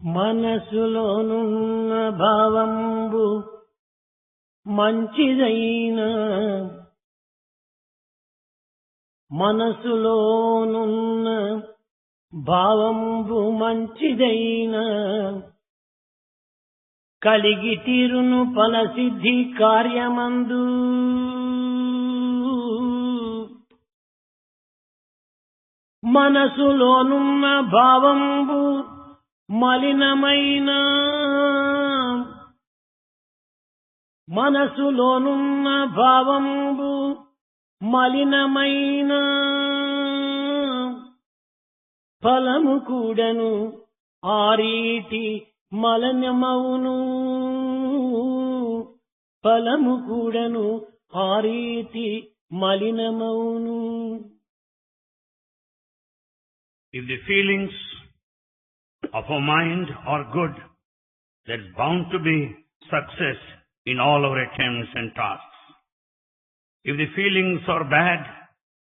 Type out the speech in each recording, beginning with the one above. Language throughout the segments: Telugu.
మనసులోనున్న భావంబు మంచిదైన మనసులోనున్న భావంబు మంచిదైన కలిగి తీరును ఫలసిద్ధి కార్యమందు మనసులోనున్న భావంబు మలినమైన మనసులోనున్న భావంబు మలినమైన ఫలము కూడను ఆ రీతి మలినమౌను ఫలము కూడను ఆ రీతి మలినమౌను. If the feelings of our mind are good, there is bound to be success in all our attempts and tasks. If the feelings are bad,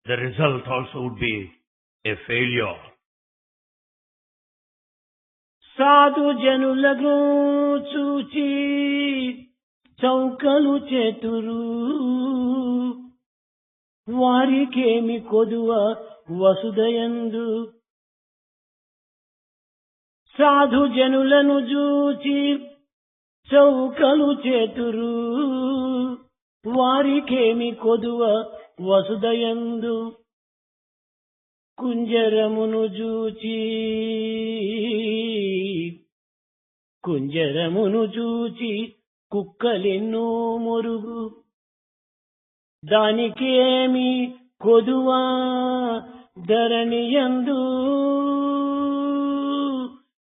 the result also would be a failure. సాధు జనులను చూచి చౌకలు చేతురు వారికేమి కొదువ వసుదయందు. సాధు జనులను చూచి చౌకలు చేతురు వారికేమి కొదువ వసుదయందు. కుంజరమును చూచి కుక్కలెన్నో మొరుగు దానికేమి కొదువ ధరణియందు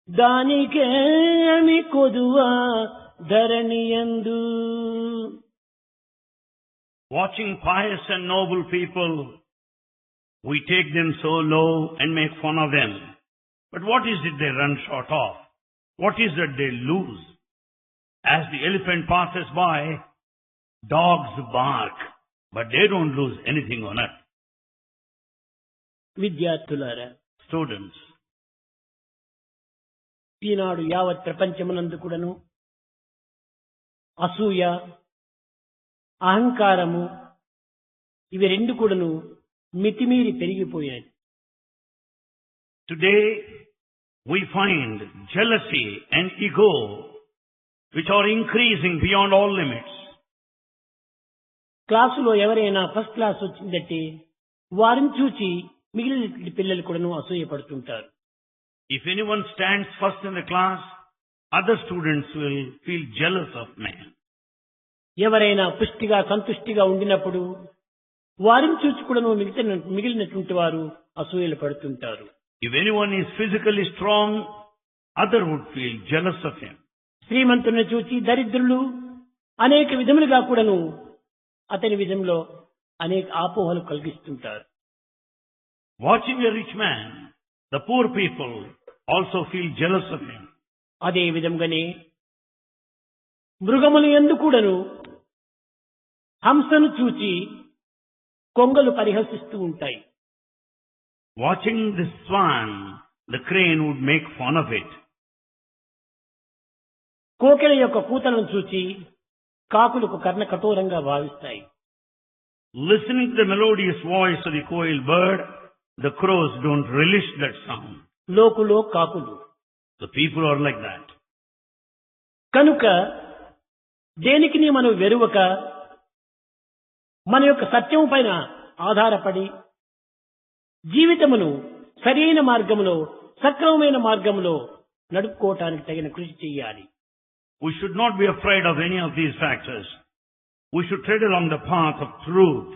దానికేమి కొదువ ధరణియందు. Watching pious and noble people, we take them so low and make fun of them. But what is it they run short of? What is it they lose? As the elephant passes by, dogs bark, but they don't lose anything on it. విద్యార్థులారా, Students, ఈనాడు యావత్ ప్రపంచమునందు కూడాను అసూయ, అహంకారము ఇవి రెండు కూడాను మితిమీరి పెరిగిపోయాయి. today we find jealousy and ego which are increasing beyond all limits. క్లాసులో ఎవరైనా ఫస్ట్ క్లాస్ వచ్చిందంటే వారిని చూచి మిగిలిన పిల్లలు కూడాను అసూయపడుతుంటారు. If anyone stands first in the class, other students will feel jealous of me. ఎవరైనా పుష్టిగా సంతుష్టిగా ఉండినప్పుడు వారిని చూచి కూడాను మిగిలినటువంటి వారు అసూయలు పడుతుంటారు. If anyone is physically strong, other would feel jealous of him. శ్రీమంతుని చూచి దరిద్రులు అనేక విధములుగా కూడాను అతని విధంలో అనేక ఆపోహలు కలిగిస్తుంటారు. Watching a rich man, the poor people also feel jealous of him. అదే విధంగానే మృగములు యందు కూడాను హంసను చూచి కొంగలు పరిహసిస్తూ ఉంటాయి. Watching the swan, the crane would make fun of it. కోకిల యొక్క కూతలను చూచి కాకులకు కర్ణ కఠోరంగా భావిస్తాయి. Listening to the melodious voice of the quail bird, the crows don't relish that sound. లోకులో కాకులు. The people are like that. కనుక దేనికి మనం వెరువక మన యొక్క సత్యం పైన ఆధారపడి జీవితమును సరైన మార్గంలో సక్రమమైన మార్గంలో నడుపుకోవటానికి తగిన కృషి చేయాలి. We should not be afraid of any of these factors. We should tread along the path of truth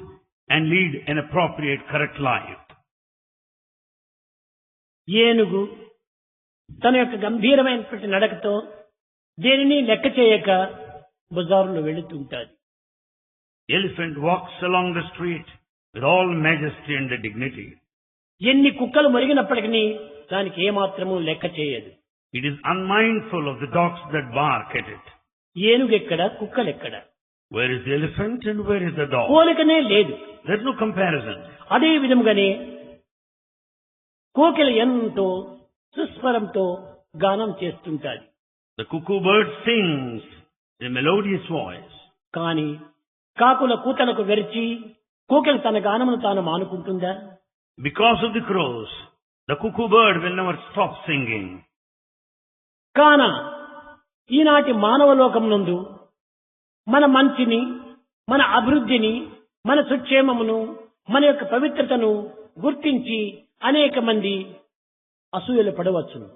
and lead an appropriate, correct life. ఏనుగు తన యొక్క గంభీరమైనటువంటి నడకతో దేనిని లెక్క చేయక బజారులో వెళుతుంటాది. Elephant walks along the street with all majesty and dignity. ఎన్ని కుక్కలు మొరిగినప్పటికీ దానికి ఏమాత్రము లెక్క చేయదు. It is unmindful of the dogs that bark at it. ఏనుగెక్కడ, కుక్కలెక్కడ? Where is the elephant and where is the dog? పోలికనే లేదు. There is no comparison. అదే విధంగానే కోకిల ఎంతో సుస్వరంతో గానం చేస్తుంటాది. The cuckoo bird sings in a melodious voice. కాని కాకుల కూతలకు వెరిచి కోకిల తన గానమును తాను మానుకుంటుందా? Because of the crows, the cuckoo bird will never stop singing. కాన ఈనాటి మానవ లోకమునందు మన మంచిని, మన అభివృద్ధిని, మన సుక్షేమమును, మన యొక్క పవిత్రతను గుర్తించి అనేక మంది అసూయలు పడవచ్చును.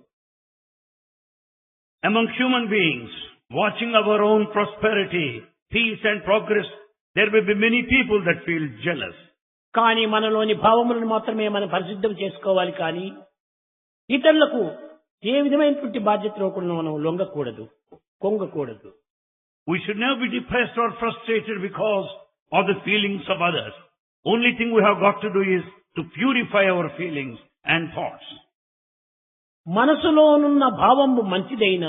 Among human beings, watching our own prosperity, peace and progress, there will be many people that feel jealous. కానీ మనలోని భావములను మాత్రమే మనం పరిశుద్ధం చేసుకోవాలి. కానీ ఇతరులకు ఏ విధమైనటువంటి బాధ్యతలో కూడా మనం లొంగకూడదు, కొంగకూడదు. We should never be depressed or frustrated because of the feelings of others. Only thing we have got to do is to purify our feelings and thoughts. మనసులోనున్న భావము మంచిదైన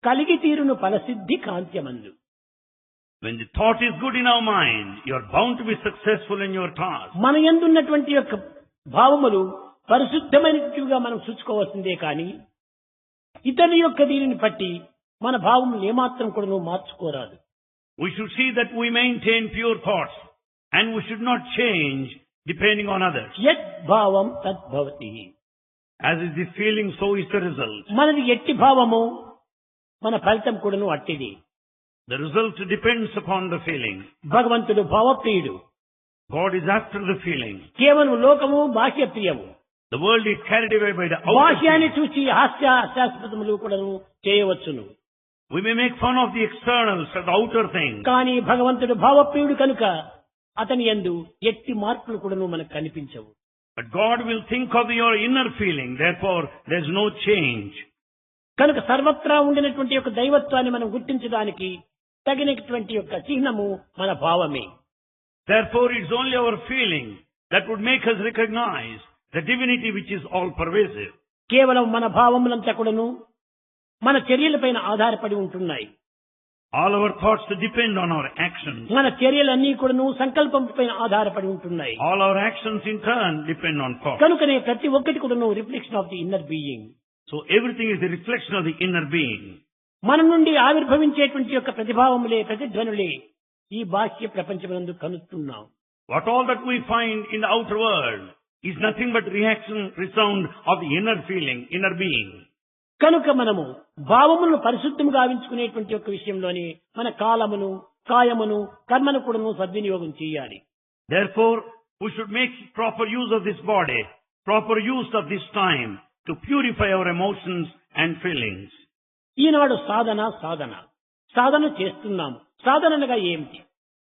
కలిగి తీరును ఫలసిద్ధి కాంత్యమందు. When the thought is good in our mind, you are bound to be successful in your task. మన యందున్నటువంటి యొక్క భావములు పరిశుద్ధమైనట్టుగా మనం చూసుకోవాల్సిందే. కానీ ఇతని యొక్క దీనిని బట్టి మన భావములు ఏమాత్రం కూడా మార్చుకోరాదు. We should see that we maintain pure thoughts and we should not change depending on others. యత్ భావం తద్భవతి. As is the feeling, so is the result. మనది ఎట్టి భావము మన ఫలితం కూడాను అట్టిది. The result depends upon the feeling. భగవంతుడు భావప్రియుడు. God is after the feeling. కేవలం లోకము బాహ్య ప్రియము. The world is carried away by the outer బాహ్యాన్ని feeling. చూసి హాస్యాస్పదములు కూడాను చేయవచ్చును. We may make fun of the externals and the outer things. కానీ భగవంతుడు భావప్రియుడు కనుక అతని యందు ఎట్టి మార్పులు కూడాను మనకు కనిపించవు. But God will think of your inner feeling. Therefore, there is no change. కనుక సర్వత్రా ఉండినటువంటి యొక్క దైవత్వాన్ని మనం గుర్తించడానికి తగినటువంటి యొక్క చిహ్నము మన భావమే. Therefore, it's only our feeling that would make us recognize the divinity which is all pervasive. కేవలం మన భావములంతా కూడాను మన చర్యలపైన ఆధారపడి ఉంటున్నాయి. All our thoughts depend on our actions. మన చర్యలన్నీ కూడాను సంకల్పం పైన ఆధారపడి ఉంటున్నాయి. All our actions in turn depend on thoughts. కనుకనే ప్రతి ఒక్కటి కూడాను reflection of the inner being. So everything is a reflection of the inner being. మన నుండి ఆవిర్భవించేటువంటి యొక్క ప్రతిభావములే, ప్రతిధ్వనులే ఈ బాహ్య ప్రపంచమునందు కనుస్తున్నాం. What all that we find in the outer world is nothing but reaction, resound of the inner feeling, inner being. కనుక మనము భావములను పరిశుద్ధంగా గావించుకునేటువంటి యొక్క విషయంలోనే మన కాలమును, కాయమును, కర్మను కూడాను సద్వినియోగం చేయాలి. Therefore, we should make proper use of this body, proper use of this time to purify our emotions and feelings. ఈనాడు సాధన చేస్తున్నాము. సాధన అనగా ఏమిటి?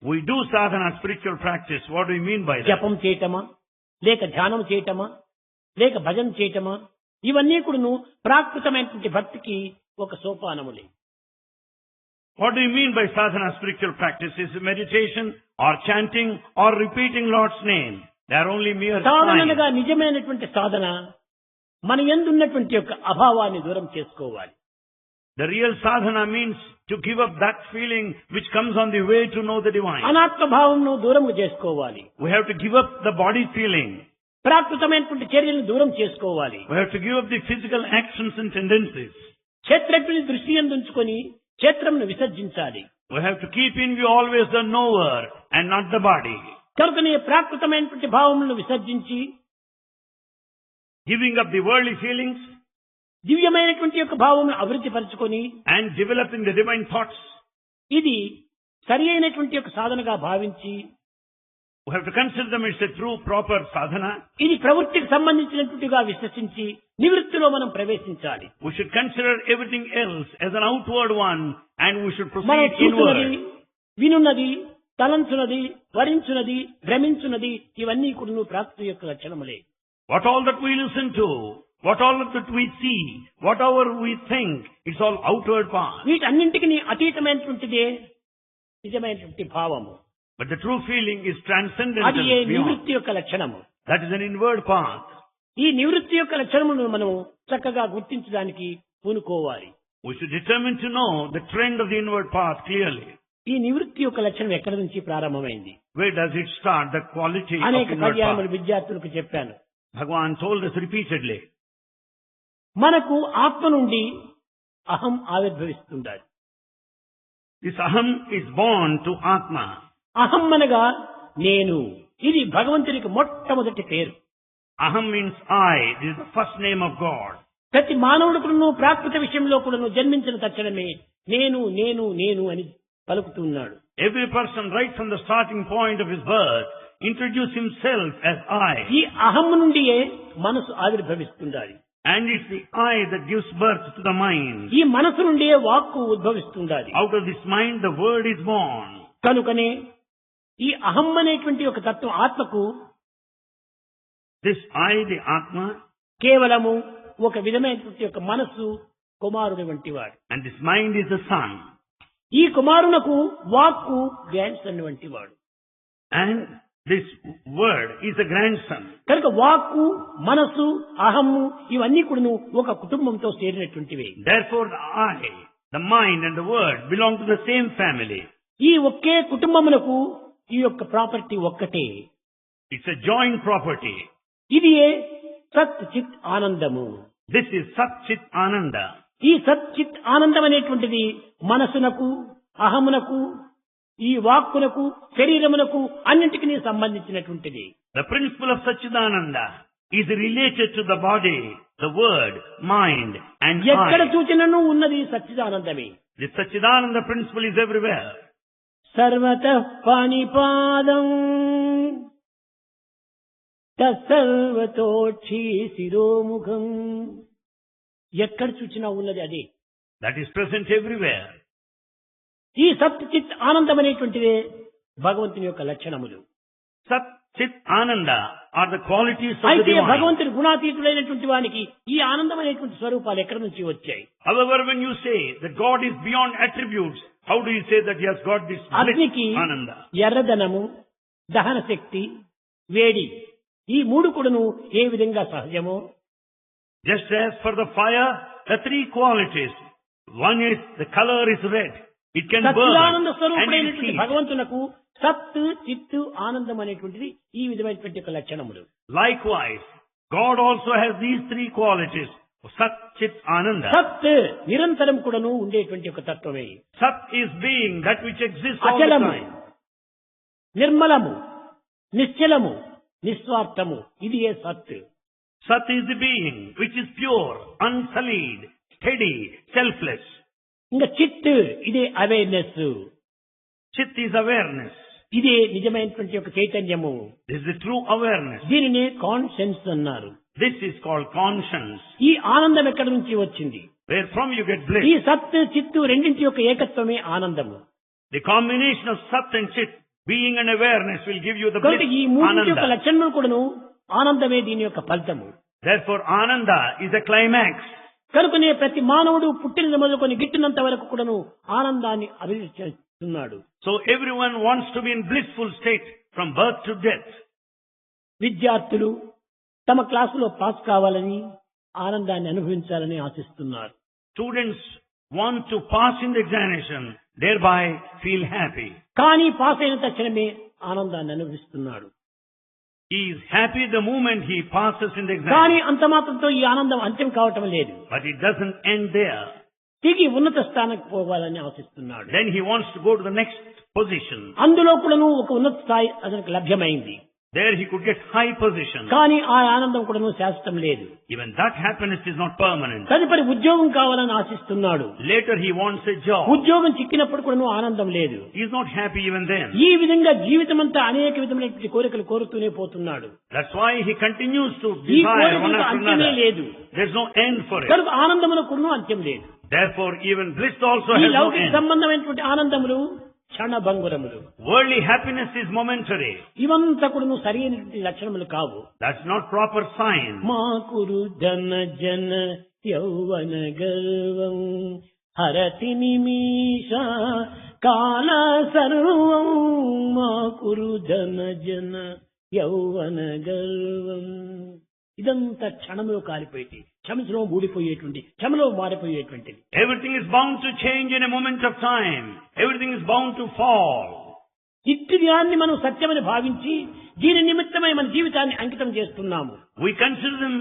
We do sadhana, spiritual practice. What do we mean by that? జపం చేయటమా, లేక ధ్యానం చేయటమా, లేక భజన చేయటమా, ఇవన్నీ కూడాను ప్రాకృతమైనటువంటి భక్తికి ఒక సోపానములే. What do you mean by sadhana, spiritual practice? Is it meditation or chanting or repeating Lord's name? They are only mere Sadhana signs. అనగా నిజమైనటువంటి సాధన మన యందున్నటువంటి యొక్క అభావాన్ని దూరం చేసుకోవాలి. The real sadhana means to give up that feeling which comes on the way to know the divine. అనాత్మభావంను దూరం చేసుకోవాలి. We have to give up the body feeling. ప్రాకృతమైనటువంటి చర్యలను దూరం చేసుకోవాలి. We have to give up the physical actions and tendencies. క్షేత్రజ్ఞుని దృష్టి ఉంచుకొని క్షేత్రంను విసర్జించాలి. We have to keep in view always the knower and not the body. కనుకనే ప్రాకృతమైనటువంటి భావములను విసర్జించి Giving up the worldly feelings దివ్యమైనటువంటి యొక్క భావములను అభివృద్ధి పరచుకొని and developing the divine thoughts. ఇది సరి అయినటువంటి యొక్క సాధనగా భావించి We have to consider them as a true, proper sadhana. ఇది ప్రవృత్తికి సంబంధించినట్టుగా విశ్వసించి నివృత్తిలో మనం ప్రవేశించాలి. We should consider everything else as an outward one and we should మనం proceed చూస్తున్నది, inward. వినున్నది, తలంచున్నది, వరించున్నది, భ్రమించున్నది ఇవన్నీ కూడా ప్రాకృతి యొక్క లక్షణములే. What all that we listen to, what all that we see, whatever we think, it's all outward path. వీటన్నింటికి అతీతమైనటువంటిదే నిజమైనటువంటి భావము. But the true feeling is transcendental అది ఏ beyond. నివృత్తి యొక్క లక్షణము. That is an inward path. ఈ నివృత్తి యొక్క లక్షణమును మనం చక్కగా గుర్తించడానికి పూనుకోవాలి. We should determine to know the trend of the inward path clearly. ఈ నివృత్తి యొక్క లక్షణం ఎక్కడి నుంచి ప్రారంభమైంది? Where does it start? The quality of అనేక inward పర్యాయములు path. విద్యార్థులకు చెప్పాను. Bhagavan told us repeatedly. మనకు ఆత్మ నుండి అహం ఆవిర్భవిస్తుండాలి. This aham is born to Atma. అహం అనగా నేను. ఇది భగవంతునికి మొట్టమొదటి పేరు. Aham means I. This is the first name of God. ప్రతి మానవుడుకును ప్రాకృత విషయంలో కూడాను జన్మించిన తక్షణమే నేను నేను నేను అని పలుకుతున్నాడు. Every person right from the starting point of his birth introduce himself as I. ఈ అహం నుండియే మనసు ఆవిర్భవిస్తుండాలి. And it's the I that gives birth to the mind. ఈ మనసు నుండియే వాక్కు ఉద్భవిస్తుండాలి. Out of this mind the word is born. కనుకనే ఈ అహం అనేటువంటి ఒక తత్వం ఆత్మకు This I, the Atma, కేవలము ఒక విధమైనటువంటి ఒక మనస్సు కుమారుడి వంటి వాడు. and this mind is the son. ఈ కుమారునకు వాక్కు గ్రాండ్ సన్ వంటి వాడు. And this word is a grandson. కనుక వాక్కు మనస్సు అహము ఇవన్నీ కూడాను ఒక కుటుంబంతో చేరినటువంటివి. Therefore the I, the mind and the word belong to the same family. ఈ ఒకే కుటుంబమునకు ఈ యొక్క ప్రాపర్టీ ఒక్కటే. It's a joint property. ఇది సత్ చిత్ ఆనందము. This is Sat Chit Ananda. ఈ సత్ చిత్ ఆనందం అనేటువంటిది మనసునకు అహమునకు ఈ వాక్కునకు శరీరమునకు అన్నింటికి సంబంధించినటువంటిది. The principle of Satchidananda is related to the body, the word, mind and ఎక్కడ I. చూచినను ఉన్నది సచ్చిదానందమే. The Satchidananda principle is everywhere. సర్వతః పాణిపాదం తత్సర్వతోక్షి శిరోముఖం. ఎక్కడ చూచినా ఉన్నది అదే. That is present everywhere. ఈ సత్ చిత్ ఆనందం అనేటువంటిదే భగవంతుని యొక్క లక్షణములు. Sat Chit Ananda are the qualities of the అయితే divine. భగవంతుని గుణాతీతుడైనటువంటి వానికి ఈ ఆనందం అనేటువంటి స్వరూపాలు ఎక్కడి నుంచి వచ్చాయి? However, when you say that God is beyond attributes, how do you say that he has got this అగ్నికి bliss, Ananda? ఎర్రదనము, దహన శక్తి, వేడి ఈ మూడు కూడాను ఏ విధంగా సహజమో Just as for the fire, the three qualities. One is the color is red. It can burn Sachchidananda and it స్వరూపుడైనటువంటి heat. భగవంతునకు సత్ చిత్తు ఆనందం అనేటువంటిది ఈ విధమైనటువంటి యొక్క లక్షణములు. Likewise, God also has these three qualities. Sat, Chit, Ananda. సత్ నిరంతరం కూడాను ఉండేటువంటి ఒక తత్వమే. Sat is being, that which exists all the అచలము, time. నిర్మలము, నిశ్చలము, నిస్వార్థము ఇది ఏ సత్. Sat is the being which is pure, unsullied, steady, selfless. ఇంకా చిత్ ఇదే అవేర్నెస్. Chit is awareness. ఇదే నిజమైనటువంటి ఒక చైతన్యము. This is the true awareness. దీనినే కాన్షియన్స్ అన్నారు. This is called conscience. ఈ ఆనందం ఎక్కడి నుంచి వచ్చింది? Where from you get ఈ bliss. సత్ చిత్తు రెండింటి యొక్క ఏకత్వమే ఆనందము. The combination of Sat and Chit, being and awareness, will give you the bliss, కాబట్టి ఈ మూడింటి యొక్క Ananda. లక్షణం కూడాను ఆనందమే దీని యొక్క ఫలితము. Therefore, Ananda is the climax. కనుకనే ప్రతి మానవుడు పుట్టిన మొదలుకొని గిట్టినంత వరకు కూడాను ఆనందాన్ని అభివృద్ధి చేస్తున్నాడు. So everyone wants to be in blissful state from birth to death. విద్యార్థులు తమ క్లాసులో పాస్ కావాలని ఆనందాన్ని అనుభవించాలని ఆశిస్తున్నారు. Students want to pass in the examination, thereby feel happy. కానీ పాస్ అయిన తక్షణమే ఆనందాన్ని అనుభవిస్తున్నాడు. He is happy the moment he passes in the కానీ exam. అంత మాత్రంతో ఈ ఆనందం అంత్యం కావటం లేదు. But it doesn't end there. తిరిగి ఉన్నత స్థానానికి పోవాలని ఆశిస్తున్నాడు. Then he wants to go to the next position. అందులో కూడాను ఒక ఉన్నత స్థాయి అతనికి లభ్యమైంది. There he could get high position. కానీ ఆ ఆనందం కూడాను శాశ్వతం లేదు. Even that happiness is not permanent. తదుపరి ఉద్యోగం కావాలని ఆశిస్తున్నాడు. Later he wants a job. ఉద్యోగం చిక్కినప్పుడు కూడాను ఆనందం లేదు. He is not happy even then. ఈ విధంగా జీవితం అంతా అనేక విధమైనటువంటి కోరికలు కోరుతూనే పోతున్నాడు. That's why he continues to ఈ desire one కోరికలకు after అంత్యమే another. లేదు. There's no end for it. కనుక ఆనందములకు కూడాను అంత్యం లేదు. Therefore, even bliss also ఈ has no లౌకిక end. సంబంధమైనటువంటి ఆనందములు క్షణభంగురములు. Worldly happiness is momentary. ఇవంతా కూడాను సరైనటువంటి లక్షణములు కావు. That's not proper sign. మా కురు ధన జన యౌవన గర్వం హరతి నిమిష కాల సర్వం. మా కురు ధన జన యౌవన గర్వం. ఇదంతా క్షణంలో కాలిపోయేది, క్షమలో మూడిపోయేటువంటి, క్షమలో మారిపోయేటువంటిది. Everything is bound to change in a moment of time. Everything is bound to fall. ఇట్టి దాన్ని మనం సత్యమని భావించి దీని నిమిత్తమై మన జీవితాన్ని అంకితం చేస్తున్నాము. We consider them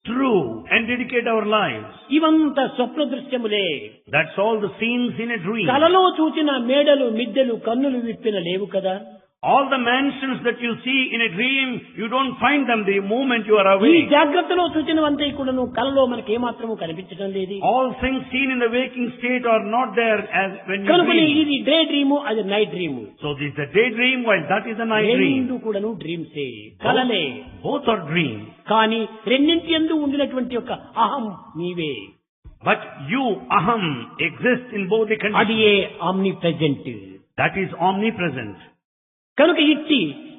true, and dedicate our lives. ఇవంతా స్వప్న దృశ్యములే. That's all the scenes in a dream. కలలో చూచిన మేడలు మిద్దెలు కన్నులు విప్పిన లేవు కదా. All the mansions that you see in a dream, you don't find them the moment you are ఈ awake. జాగ్రత్తలో చూచినవంతా కూడాను కలలో మనకి ఏమాత్రము కనిపించడం లేదు. All things seen in the waking state are not there as when you కనుక dream. ఇది డే డ్రీము, అది night dream. So this is the daydream while that is the night dream. రెండు కూడాను డ్రీమ్సే, కలలే. Both are dreams. కానీ రెండింటి యందు ఉండినటువంటి యొక్క అహం నీవే. But you, aham, exist in both the అది conditions. A omni present. That is omnipresent. కనుక ఇట్టి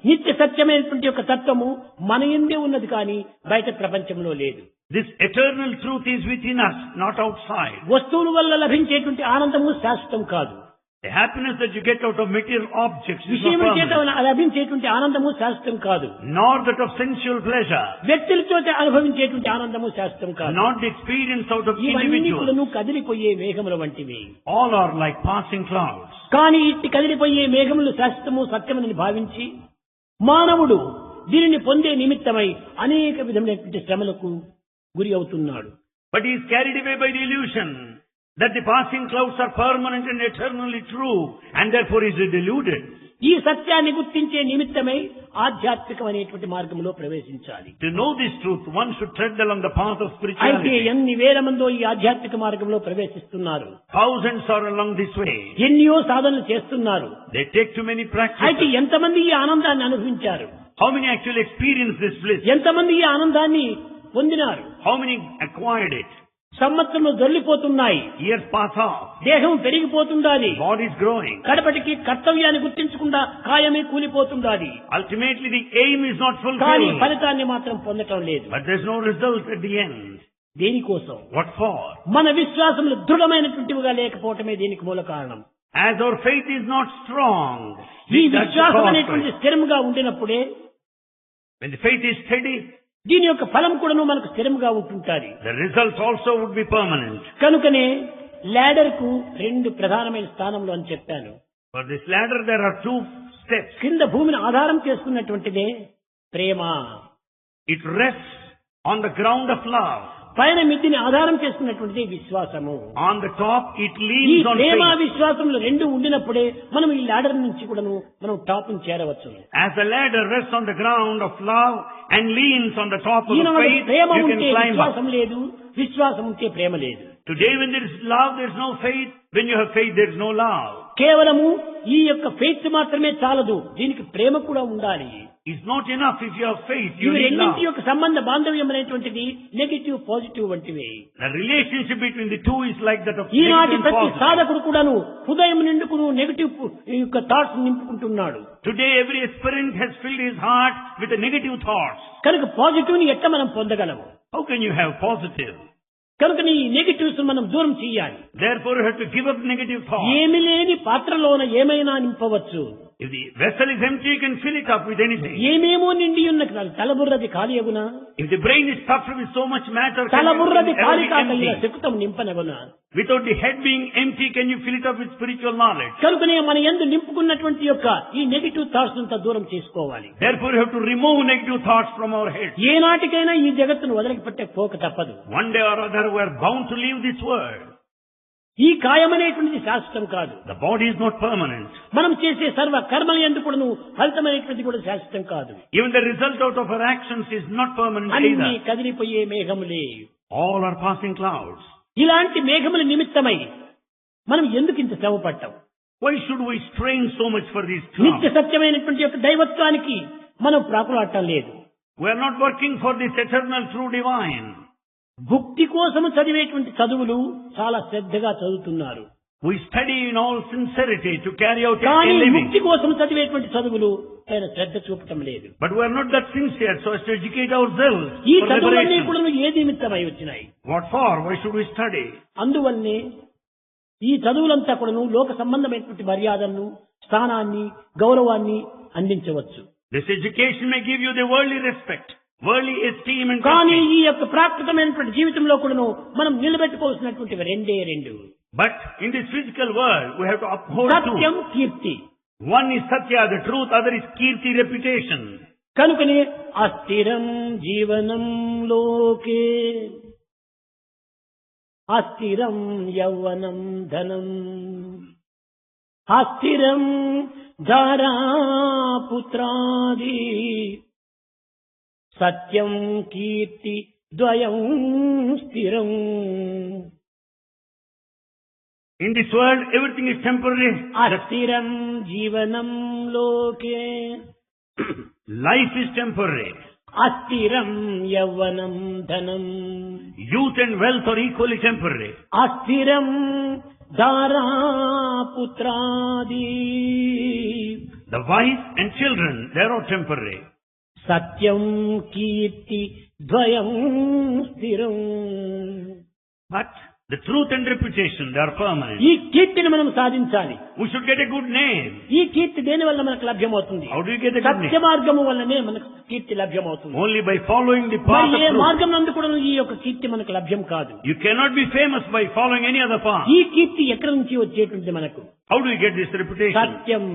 నిత్య సత్యమైనటువంటి యొక్క తత్వము మన యందే ఉన్నది కానీ బయట ప్రపంచంలో లేదు. This eternal truth is within us, not outside. వస్తువుల వల్ల లభించేటువంటి ఆనందము శాశ్వతం కాదు. The happiness that you get out of material objects is not విషయముల చేత permanent, లభించేటువంటి ఆనందము శాశ్వతం కాదు. nor that of sensual pleasure, వ్యక్తులతో అనుభవించేటువంటి ఆనందము శాశ్వతం కాదు. not the experience out of ఇవన్నీ individuals. కూడా కదిలిపోయే మేఘముల వంటివి. All are like passing clouds. కానీ ఇట్టి కదిలిపోయే మేఘములు శాశ్వతము సత్యమని భావించి మానవుడు దీనిని పొందే నిమిత్తమై అనేక విధమైనటువంటి శ్రమలకు గురి అవుతున్నాడు. But he is carried away by the illusion that the passing clouds are permanent and eternally true, and therefore he is deluded. ఈ సత్యాన్ని గుర్తించే నిమిత్తమై ఆధ్యాత్మికమైనటువంటి మార్గంలో ప్రవేశించాలి. To know this truth, one should tread along the path of అయితే spirituality. ఎన్ని వేల మందో ఈ ఆధ్యాత్మిక మార్గంలో ప్రవేశిస్తున్నారు. Thousands are along this way. ఎన్నో సాధనలు చేస్తున్నారు. They take too many అయితే practices. ఎంతమంది ఈ ఆనందాన్ని అనుభవించారు? How many actually experience this bliss? ఎంతమంది ఈ ఆనందాన్ని పొందినారు? How many acquired it? సంవత్సరంలో దొర్లిపోతున్నాయి. Years pass off. దేహం పెరిగిపోతుండాలి. Body is growing. కడపటికి కర్తవ్యాన్ని గుర్తించకుండా కాయమే కూలిపోతుండాలి. Ultimately, the aim is not కానీ fulfilled. ఫలితాన్ని మాత్రం పొందటం లేదు. But there's no result at the end. దేనికోసం? What for? మన విశ్వాసములు దృఢమైనటువంటివిగా లేకపోవటమే దీనికి మూల కారణం. As our faith is not strong, ఈ that's the విశ్వాసం cause for అనేటువంటి it. స్థిరముగా ఉండినప్పుడే When the faith is steady, దీని యొక్క ఫలం కూడాను మనకు స్థిరముగా ఉంటుంటాది. the result also would be permanent. కనుకనే లాడర్ కు రెండు ప్రధానమైన స్థానములు అని చెప్పాను. For this ladder, there are two steps. కింద భూమిని ఆధారం చేసుకున్నటువంటిదే ప్రేమ. It rests on the ground of love. పైన మిద్దిని ఆధారం చేసుకున్నటువంటిదే విశ్వాసము. On the top, it ఈ leans on ప్రేమ faith. విశ్వాసములు రెండు ఉండినప్పుడే మనం ఈ లాడర్ నుంచి కూడాను మనం టాప్ ని చేరవచ్చు. As the ladder rests on the ground of love and leans on the top of the Eenadu faith, Prema you can ఉంటే climb up. విశ్వాసం లేదు, విశ్వాసం ఉంటే ప్రేమ లేదు. Today, when there is love, there is no faith. When you have faith, there is no love. కేవలము ఈ యొక్క ఫెయిత్ మాత్రమే చాలదు, దీనికి ప్రేమ కూడా ఉండాలి. It's not enough if you have faith. You ఇవి need రెండింటి love. యొక్క సంబంధ బాంధవ్యం అనేటువంటిది నెగిటివ్ పాజిటివ్ వంటివి. The relationship between the two is like that of ఈనాటి negative and ప్రతి positive. సాధకుడు కూడాను హృదయం నిండుకును నెగిటివ్ యొక్క thoughts నింపుకుంటున్నాడు. Today, every aspirant has filled his heart with the negative thoughts. కనుక పాజిటివ్ ని ఎట్లా మనం పొందగలము? How can you have positive? కనుక నీ నెగిటివ్స్ మనం దూరం చేయాలి. Therefore, you have to give up negative thoughts. ఏమి లేని పాత్రలోన ఏమైనా నింపవచ్చు. If the vessel is empty, you can fill it up with anything. ఏమేమో నిండి ఉన్న తలబుర్రది ఖాళీ అగునా? If the brain is stuffed with so much matter, can తలబుర్రది you ఖాళీ fill కాక it ఇలా empty? శకుతం నింపనగునా? Without the head being empty, can you fill it up with spiritual knowledge? కనుకనే మన యందు నింపుకున్నటువంటి యొక్క ఈ నెగిటివ్ థాట్స్ అంతా దూరం చేసుకోవాలి. Therefore, you have to remove negative thoughts from our head. ఏనాటికైనా ఈ జగత్తును వదిలిపెట్టే పోక తప్పదు. One day or other, we are bound to leave this world. ఈ కాయమనేటువంటిది శాశ్వతం కాదు. The body is not permanent. మనం చేసే సర్వ కర్మల యందు కూడాను ఫలితమైనటువంటిది కూడా శాశ్వతం కాదు. Even the result out of our actions is not permanent అన్ని either. కదిలిపోయే మేఘములే. All are passing clouds. ఇలాంటి మేఘముల నిమిత్తమై మనం ఎందుకు ఇంత శ్రమ పడ్డాం? Why should we strain so much for these నిత్య clouds? సత్యమైనటువంటి యొక్క దైవత్వానికి మనం ప్రాకులాడటం లేదు. We are not working for this eternal true divine. భుక్తి కోసము చదివేటువంటి చదువులు చాలా శ్రద్ధగా చదువుతున్నారు. We study in all sincerity to carry out a కానీ living. ముక్తి కోసం చదివేటువంటి చదువులు ఆయన శ్రద్ధ చూపటం లేదు. But we are not that sincere so as to educate ourselves ఈ for చదువులన్నీ liberation. కూడా ఏ నిమిత్తమై వచ్చినాయి? What for? Why should we study? అందువల్లనే ఈ చదువులంతా కూడాను లోక సంబంధమైనటువంటి మర్యాదలను, స్థానాన్ని, గౌరవాన్ని అందించవచ్చు. This education may give you the worldly respect, worldly esteem and కానీ prestige. ఈ యొక్క ప్రాకృతమైనటువంటి జీవితంలో కూడాను మనం నిలబెట్టుకోవాల్సినటువంటి రెండే రెండు. But in this physical world, we have to uphold Satyam, two. Keerthi. One is Satya, the truth, other is Kirti, reputation. కనుకనే అస్థిరం జీవనం లోకే అస్థిరం యౌవనం ధనం అస్థిరం ధారా పుత్రాది సత్యం కీర్తి ద్వయం స్థిరం. In this world, everything is temporary. అస్థిరం జీవనం లోకే Life is temporary. అస్థిరం యౌవనం ధనం Youth and wealth are equally temporary. అస్థిరం Dhara పుత్రాది The wife and children, they are temporary. సత్యం కీర్తి ద్వయం స్థిరం. But the truth and reputation, they are permanent. ఈ కీర్తిని మనం సాధించాలి. We should get a good name. ఈ కీర్తి దేని వల్ల మనకు లభ్యమవుతుంది? How do you get a good Satya name? మార్గము వల్లనే మనకు కీర్తి లభ్యమవుతుంది. Only by following the path మరి of ఏ truth. మార్గం నందు కూడా ఈ యొక్క కీర్తి మనకు లభ్యం కాదు. You cannot be famous by following any other path. ఈ కీర్తి ఎక్కడి నుంచి వచ్చేటువంటి మనకు? How do you get this reputation? సత్యం.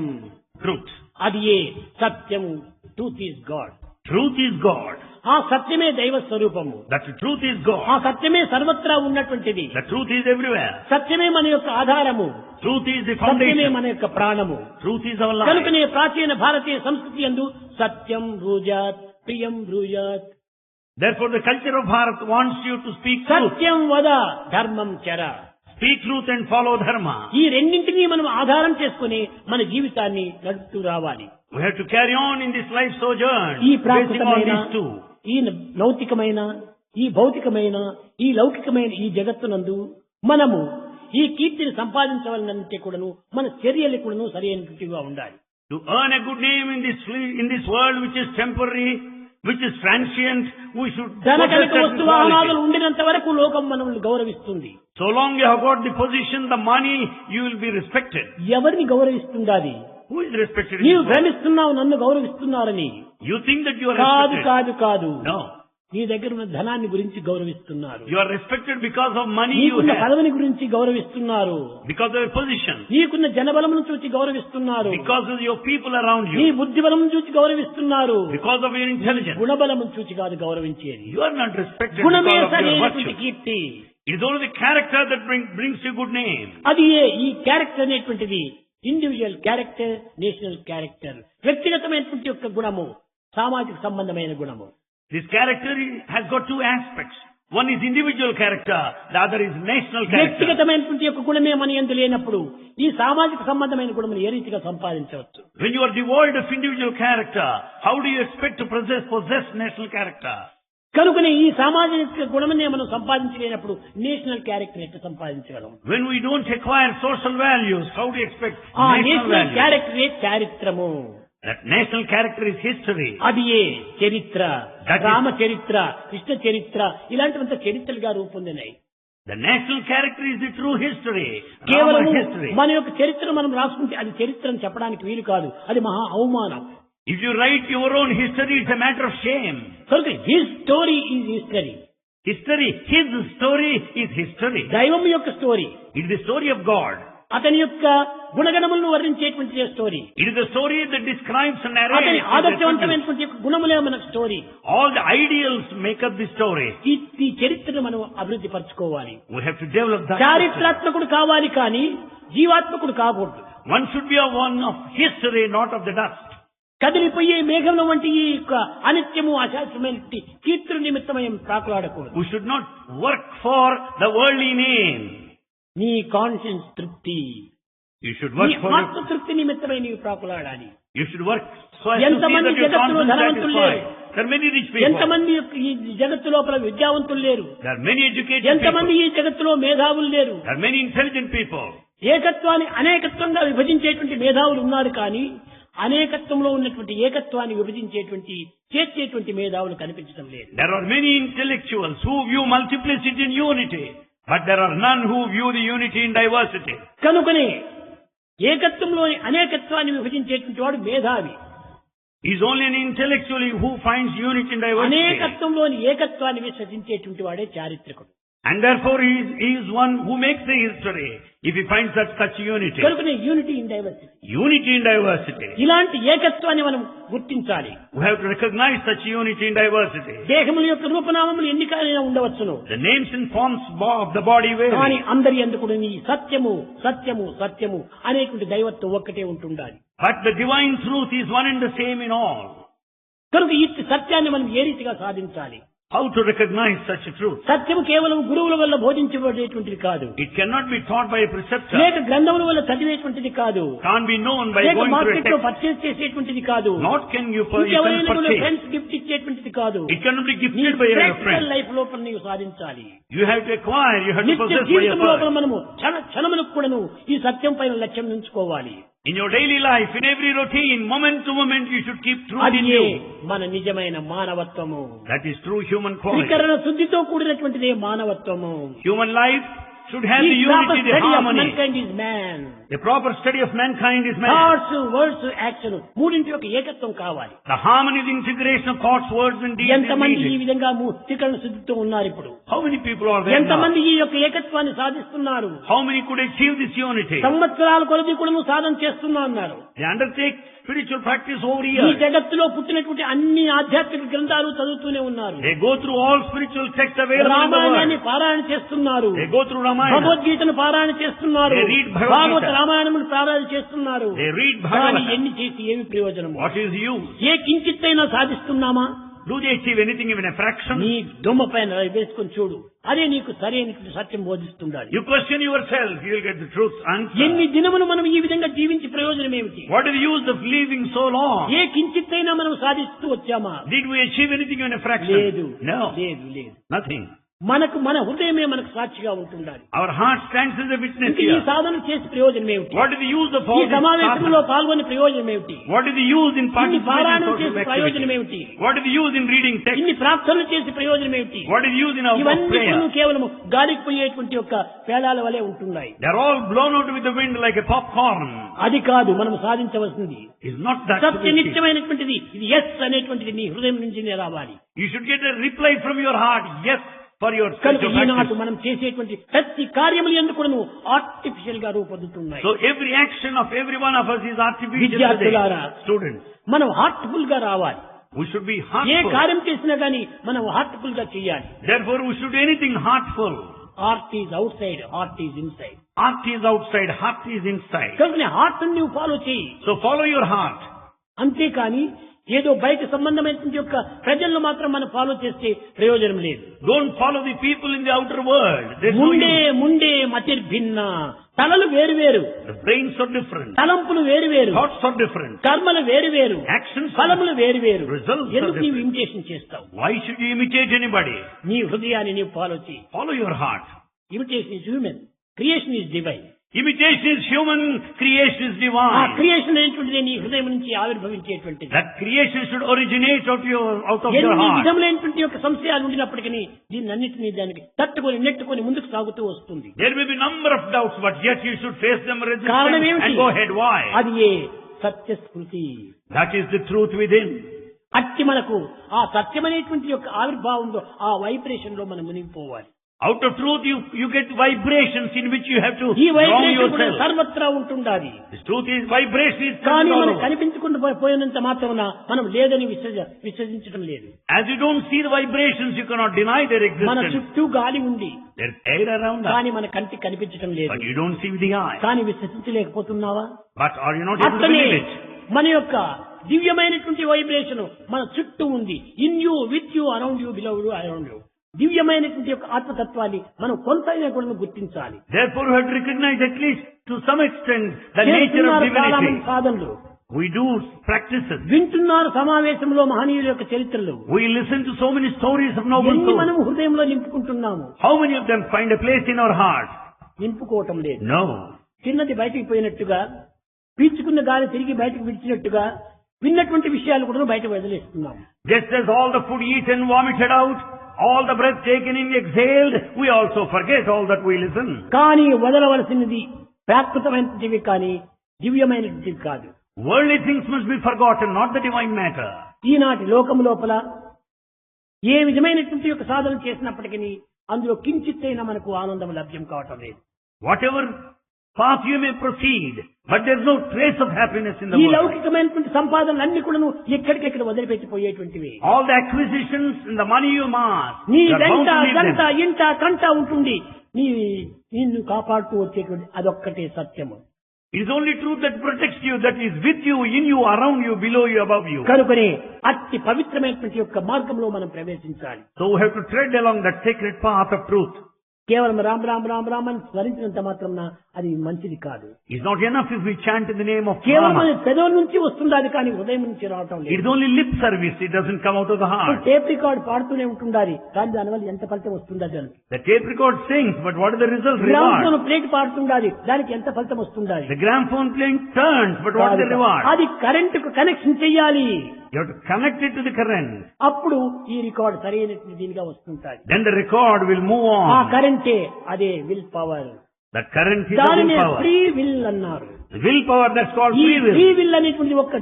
Truth. అది ఏ సత్యం. Truth is God. Truth is God. ఆ సత్యమే దైవ స్వరూపము. That truth is ఆ God. సత్యమే సర్వత్రా ఉన్నటువంటిది. The truth is everywhere. సత్యమే మన యొక్క ఆధారము. Truth is the సత్యమే foundation. మన యొక్క ప్రాణము. Truth is our life. కనుకనే ప్రాచీన భారతీయ సంస్కృతి యందు సత్యం బ్రూజాత్ ప్రియం బ్రూజాత్. Therefore the culture of Bharat wants you to speak truth. సత్యం వద ధర్మం చర. Speak truth and follow dharma. ఈ రెండింటినీ మనం ఆధారం చేసుకుని మన జీవితాన్ని నడుపుతూ రావాలి. We have to carry on in this life sojourn. ఈ Basing on ప్రాకృతమైన these two. ఈ లౌకికమైన ఈ భౌతికమైన ఈ లౌకికమైన ఈ జగత్తునందు మనము ఈ కీర్తిని సంపాదించవాలంటే కూడాను మన చర్యలు కూడాను సరైనట్టుగా ఉండాలి. To earn a good name in this world which is temporary, which is transient, we should ధన possess కనుక certain వస్తు వాహనాలు qualities. ఉండినంత వరకు లోకం మనల్ని గౌరవిస్తుంది. So long you have got the position, the money, you will be respected. ఎవరిని గౌరవిస్తుందాది? Who is respected in నీవు this world? భ్రమిస్తున్నావు నన్ను గౌరవిస్తున్నారని. You think that you are కాదు respected. కాదు కాదు. No. నీ దగ్గర ఉన్న ధనాన్ని గురించి గౌరవిస్తున్నారు. You are respected because of money you నీకున్న have. పదవిని గురించి గౌరవిస్తున్నారు. Because of your position. నీకున్న జనబలమును చూసి గౌరవిస్తున్నారు. Because of your people around నీ you. బుద్ధి బలమును చూసి గౌరవిస్తున్నారు. Because of your intelligence. గుణబలమును చూసి కాదు గౌరవించేది. You are not respected గుణమే because of your సరైనటువంటి virtue. Keerthi. It is only the character that brings you good name. అది ఈ క్యారెక్టర్ అనేటువంటిది ఇండివిజువల్ క్యారెక్టర్, నేషనల్ క్యారెక్టర్. వ్యక్తిగతమైనటువంటి యొక్క గుణము, సామాజిక సంబంధమైన గుణము. This character has got two aspects. One is individual character, the other is national character. వ్యక్తిగతమైనటువంటి యొక్క గుణమే మన యందు లేనప్పుడు ఈ సామాజిక సంబంధమైన గుణమును ఏ రీతిగా సంపాదించవచ్చు? When you are devoid of individual character, how do you expect to possess national character? కనుకనే ఈ సామాజిక గుణమనే మనం సంపాదించలేనప్పుడు నేషనల్ క్యారెక్టర్ ఎట్లా సంపాదించగలం? When we don't acquire social values, how do you expect ఆ national national values? క్యారెక్టరే చారిత్రము. That national character is history. అది ఏ చరిత్ర, That is- రామ చరిత్ర, కృష్ణ చరిత్ర, ఇలాంటివంత చరిత్రలుగా రూపొందినాయి. The national character is the true history. కేవలం Rama history. మన యొక్క చరిత్ర మనం రాసుకుంటే అది చరిత్ర అని చెప్పడానికి వీలు కాదు. అది మహా అవమానం. If you write your own history, it's a matter of shame. కనుక his story is history. His story is history. దైవం యొక్క story, It is the story of God. అతని యొక్క గుణగణములను వర్ణించేటువంటి story, It is the story that describes and అతని narrates. ఆదర్శవంతమైనటువంటి యొక్క గుణములే మనకు story. All the ideals make up the story. ఈ చరిత్రను మనం అభివృద్ధి పరచుకోవాలి. We have to develop that. చారిత్రాత్మకుడు కావాలి కానీ జీవాత్మకుడు కాకూడదు. One should be a one of history, not of the dust. కదిలిపోయే మేఘంలో వంటి ఈ యొక్క అనిత్యము అశాశ్వతమైన కీర్తుల నిమిత్తమయం ప్రాకులాడకూడదు. We should not work for the worldly name. నీ కాన్షియన్స్ తృప్తి, You should నీ work for ఆత్మ తృప్తి నిమిత్తమై నీవు ప్రాకులాడాలి. You should work so as to see ఎంతమంది that your జగత్తులో conscience ధనవంతులు satisfied. లేరు. There are many rich people. ఎంతమంది ఈ జగత్తు లోపల విద్యావంతులు లేరు. There are many educated ఎంతమంది people. ఈ జగత్తులో మేధావులు లేరు. There are many intelligent people. ఏకత్వాన్ని అనేకత్వంగా విభజించేటువంటి మేధావులు ఉన్నారు కానీ అనేకత్వంలో ఉన్నటువంటి ఏకత్వాన్ని విభజించేటువంటి చేర్చేటువంటి మేధావులు కనిపించడం లేదు. There are many intellectuals who view multiplicity in unity, but there are none who view the unity in diversity. కనుకనే ఏకత్వంలోని అనేకత్వాన్ని విభజించేటువంటి వాడు మేధావి. He is only an intellectual who finds unity in diversity. అనేకత్వంలోని ఏకత్వాన్ని విశ్వసించేటువంటి వాడే చారిత్రకుడు. And therefore he is one who makes the history if he finds such unity. కనుకనే unity in diversity. Unity in diversity. ఇలాంటి ఏకత్వాన్ని మనం గుర్తించాలి. We have to recognize such unity in diversity. దేహముల యొక్క రూపనామములు ఎన్నికైనా ఉండవచ్చును. The names and forms of the body vary. కానీ అందరి యందు కూడా ఈ సత్యము సత్యము సత్యము అనేటువంటి దైవత్వం ఒక్కటే ఉంటుండాలి. But the divine truth is one and the same in all. కనుక ఈ సత్యాన్ని మనం ఏ రీతిగా సాధించాలి? How to recognize such a truth? సత్యము కేవలం గురువుల వల్ల బోధించబడేటువంటిది కాదు. It cannot be taught by a preceptor. లేక గ్రంథముల వల్ల చదివేటువంటిది కాదు. Can't be known by లేక going through a మార్కెట్ లో text. పర్చేస్ చేసేటువంటిది కాదు. Not can you ఎవరైనా purchase. ఫ్రెండ్స్ గిఫ్ట్ ఇచ్చేటువంటిది కాదు. It cannot be gifted by your friend. Life లోపల నీవు సాధించాలి. You have to acquire, you have to నిత్య possess by జీవితం your లోపల birth. మనము క్షణములకు కూడాను ఈ సత్యం పైన లక్ష్యం ఉంచుకోవాలి. In your daily life, in every routine, moment to moment, you should keep truth అది in you. మన నిజమైన మానవత్వము. That is true human quality. త్రికరణ శుద్ధితో కూడినటువంటిదే మానవత్వము. Human life should have the unity, the harmony. The proper study of mankind is man. Thoughts, words, action. మూడింటి యొక్క ఏకత్వం కావాలి. The harmony, the integration of thoughts, words and deeds is ఎంతమంది ఈ needed. విధంగా త్రికరణ శుద్ధితో ఉన్నారు ఇప్పుడు? How many people are there now? ఎంతమంది ఈ యొక్క ఏకత్వాన్ని సాధిస్తున్నారు? How many could achieve this unity? సంవత్సరాల కొలది కూడా సాధన చేస్తున్నా అన్నారు. They undertake spiritual practice over ఈ years. జగత్తులో పుట్టినటువంటి అన్ని ఆధ్యాత్మిక గ్రంథాలు చదువుతూనే ఉన్నారు. They go through all spiritual texts available in the రామాయణాన్ని world. పారాయణ చేస్తున్నారు. They go through Ramayana. భగవద్గీతను పారాయణ చేస్తున్నారు. They read Bhagavad Gita. భాగవత రామాయణములు పారాయణ చేస్తున్నారు. They read కానీ Bhagavata. ఎన్ని చేసి ఏమి ప్రయోజనం? What is use? A కించిత్తైనా సాధిస్తున్నామా? Do they achieve anything even a fraction? నీ దుమ్మ పైన వేసుకొని చూడు, అదే నీకు సరైన సత్యం బోధిస్తుండాలి. You question yourself, you will get the truth answer. ఎన్ని దినములు మనం ఈ విధంగా జీవించి ప్రయోజనం ఏమిటి? What is the use of living so long? ఏ కించిత్తైనా మనం సాధిస్తూ వచ్చామా? Did we achieve anything even a fraction? లేదు. No. లేదు లేదు. Nothing. మనకు మన హృదయమే మనకు సాక్షిగా ఉంటుండాలి. Our heart stands as a witness ఇంకా ఈ here. సాధన చేసి ప్రయోజనం ఏమిటి? What is the use of ఈ all this సమావేశంలో sadhana? పాల్గొనే ప్రయోజనం ఏమిటి? What is the use in ఇన్ని participating in పారాయణం social చేసి ప్రయోజనం activity? ఏమిటి? What is the use in reading text? ఇన్ని ప్రార్థనలు చేసి ప్రయోజనం ఏమిటి? What is the use in our ఇవన్నీ prayer? కేవలం గాలికి పోయేటువంటి యొక్క పేలాల వలె ఉంటున్నాయి. They are all blown out with the wind like a popcorn. అది కాదు మనం సాధించవలసింది. Is not that to be Satya achieved. నిత్యమైనటువంటిది ఇది ఎస్ అనేటువంటిది నీ హృదయం నుంచినే రావాలి. You should get a reply from your heart, yes, for your కనుక spiritual ఈనాడు practice. మనం చేసేటువంటి ప్రతి కార్యములు ఎందుకు కూడా ఆర్టిఫిషియల్ గా రూపొందుతున్నాయి. So every action of every one of us is artificial విద్యార్థులారా, today. Students, మనం హార్ట్ఫుల్ గా రావాలి. we should be A heartful. కార్యం చేసినా గానీ మనం హార్ట్ఫుల్ గా చేయాలి. Therefore, we should do anything heartful. Heart is out side, heart is inside. Heart is outside, heart is inside. కనుక హార్ట్ నువ్వు ఫాలో చేయి. So follow your heart. అంతేకాని ఏదో బయట సంబంధమైనటువంటి యొక్క ప్రజలను మాత్రం మనం ఫాలో చేస్తే ప్రయోజనం లేదు. Don't follow the people in the outer world. There's no Munde use. Munde మతిర్భిన్న. తలలు వేరు వేరు, The brains are different. తలంపులు వేరు వేరు, Thoughts are different. కర్మలు వేరు వేరు, Actions are ఫలములు వేరు వేరు. Results are ఎందుకు నీవు different. ఇమిటేషన్ చేస్తావు? Why should you imitate anybody? నీ హృదయాన్ని నీవు ఫాలో చేయి. Follow your heart. Imitation is human, creation is divine. Imitation is human, creation is ఆ divine. క్రియేషన్ అనేటువంటిది నీ హృదయం నుంచి ఆవిర్భవించేటువంటిది. That creation should originate out of your ఎన్ని heart. విధములైనటువంటి యొక్క సంశయాలు ఉండినప్పటికీ దీన్ని అన్నింటినీ దానికి తట్టుకొని నెట్టుకొని ముందుకు సాగుతూ వస్తుంది. There may be number of doubts, but yet you should face them, resist కారణం them, ఏమిటి? and go ahead. Why? అది ఏ సత్యస్మృతి. That is the truth within. అట్టి మనకు ఆ సత్యమైనటువంటి యొక్క ఆవిర్భావంలో ఆ వైబ్రేషన్ లో మనం మునిగిపోవాలి. Out of truth, you get vibrations in which you have to ఈ drown వైబ్రేషన్ కూడా yourself. సర్వత్రా ఉంటుండాలి. This truth is vibration is కానీ present all మనం over. కనిపించకుండా పోయినంత మాత్రమున మనం లేదని విశ్వసించడం లేదు. As you don't see the vibrations, you cannot deny their మన existence. చుట్టూ గాలి ఉంది, There's air around us, కానీ మన కంటికి కనిపించడం లేదు. but you don't see with the eye. కానీ విశ్వసించలేకపోతున్నావా? But are you not able to అట్లనే believe it? మన యొక్క దివ్యమైనటువంటి వైబ్రేషన్ మన చుట్టూ ఉంది. In you, with you, around you, below you, around you. దివ్యమైనటువంటి యొక్క ఆత్మతత్వాన్ని మనం కొంతైనా కూడా గుర్తించాలి. Therefore, you have to recognize at least to some extent the nature of చేస్తున్నారు చాలా మంది divinity. సాధనలు, We do practices. వింటున్నారు సమావేశంలో మహనీయుల యొక్క చరిత్రలు. We listen to so many stories of noble ఎన్ని మనం souls. హృదయంలో నింపుకుంటున్నాము? How many of them find a place in our heart? నింపుకోవటం లేదు. No. చిన్నది బయటికి పోయినట్టుగా, పీల్చుకున్న గాలి తిరిగి బయటకు విడిచినట్టుగా విన్నటువంటి విషయాలు కూడా బయట వదిలేస్తున్నాము. Just as all the food eaten, vomited out, all the breath taken in, exhaled, we also forget all that we listen. కానీ వదలవలసినది ప్రాకృతమైనటువంటివి కానీ దివ్యమైనటువంటివి కాదు. Worldly things must be forgotten, not the divine matter. ఈనాటి లోకము లోపల ఏ విధమైనటువంటి యొక్క సాధన చేసినప్పటికీ అందులో కించిత్తైనా మనకు ఆనందం లభ్యం కావటం లేదు. Whatever path you may proceed, but there's no trace of happiness in the ఈ world. లౌకికమైనటువంటి సంపాదనలన్నీ కూడాను ఎక్కడికెక్కడ వదిలిపెట్టిపోయేటువంటివి. All the acquisitions and the money you amass, నీ you are bound వెంట to leave గంట them. ఇంట కంట ఉంటుంది. నిన్ను కాపాడుతూ వచ్చేటువంటి అదొక్కటే సత్యము. It is only truth that protects you, that is with you, in you, around you, below you, above you. కనుకనే అతి పవిత్రమైనటువంటి యొక్క మార్గంలో మనం ప్రవేశించాలి. So we have to tread along that sacred path of truth. కేవలం రామ్ రామ్ రామ్ రామ్ అని స్మరించినంత మాత్రం అది మంచిది కాదు. It's not enough if we chant in the name of కేవలం Rama. పెదవుల నుంచి వస్తుండాలి కానీ హృదయం నుంచి రావటం It లేదు. is only lip service, it doesn't come out of the heart. Tape record పాడుతూనే ఉంటుండాలి కానీ దానివల్ల ఎంత ఫలితం వస్తుండాలి దానికి. The tape record sings, but what is the result? Gramophone Reward. Plate పాడుతుండాలి దానికి ఎంత ఫలితం వస్తుండాలి. The gramophone playing turns, but what is the reward? అది కరెంట్ కు కనెక్షన్ చెయ్యాలి. You have to connect it to the current. అప్పుడు ఈ రికార్డ్ సరైనటువంటి దీనిగా వస్తుంటాయి. Then the record will move ఆ on. కరెంటే అదే will power. That current is the దానినే willpower. ఫ్రీ విల్ అన్నారు. Willpower, that's called ఈ free ఫ్రీ will. విల్ అనేటువంటి ఒక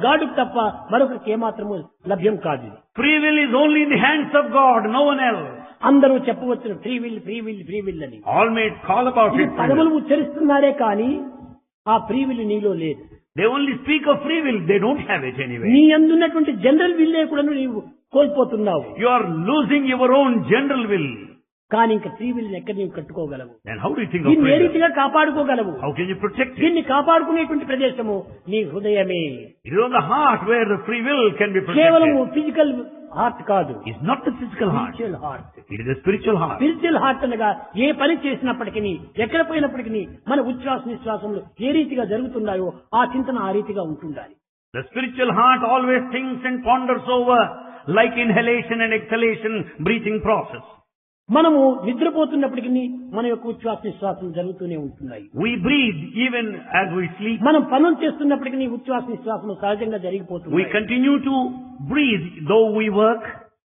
గాడు తప్ప మరొకరికి ఏమాత్రము లభ్యం కాదు. Free will is only in the hands of God, no one else. అందరూ చెప్పవచ్చు free will free will free will అని. All may call about ఇది it. free పదములు will. ఉచ్చరిస్తున్నారే కానీ ఆ ఫ్రీ విల్ నీలో లేదు. They only speak of free will, they don't have it anyway. నీ అందున్నటువంటి జనరల్ విల్లే కూడా నీవు కోల్పోతున్నావు. You are losing your own general will. కానీ ఇంకా ఫ్రీ విల్ ఎక్కడ నీవు కట్టుకోగలవు? Then how do you think of దీన్ని ఏ free will? రీతిగా కాపాడుకోగలవు? How can you protect it? దీన్ని కాపాడుకునేటువంటి ప్రదేశము నీ హృదయమే. It is on the heart where the free will can be కేవలం protected. ఫిజికల్ హార్ట్ కాదు, It's not the physical heart. Spiritual heart. It is the spiritual heart. Spiritual heart అనగా ఏ పని చేసినప్పటికీ ఎక్కడ పోయినప్పటికీ మన ఉచ్ఛ్వాస నిశ్వాసములు ఏ రీతిగా జరుగుతున్నాయో ఆ చింతన ఆ రీతిగా ఉంటుండాలి. The spiritual heart always thinks and ponders over like inhalation and exhalation, breathing process. మనము నిద్రపోతున్నప్పటికీ మన యొక్క ఉచ్ఛ్వాస నిశ్వాసం జరుగుతూనే ఉంటున్నాయి. We breathe even as we sleep. మనం పనులు చేస్తున్నప్పటికీ ఉచ్ఛ్వాస నిశ్వాసం సహజంగా We జరిగిపోతుంది. continue to breathe though we work.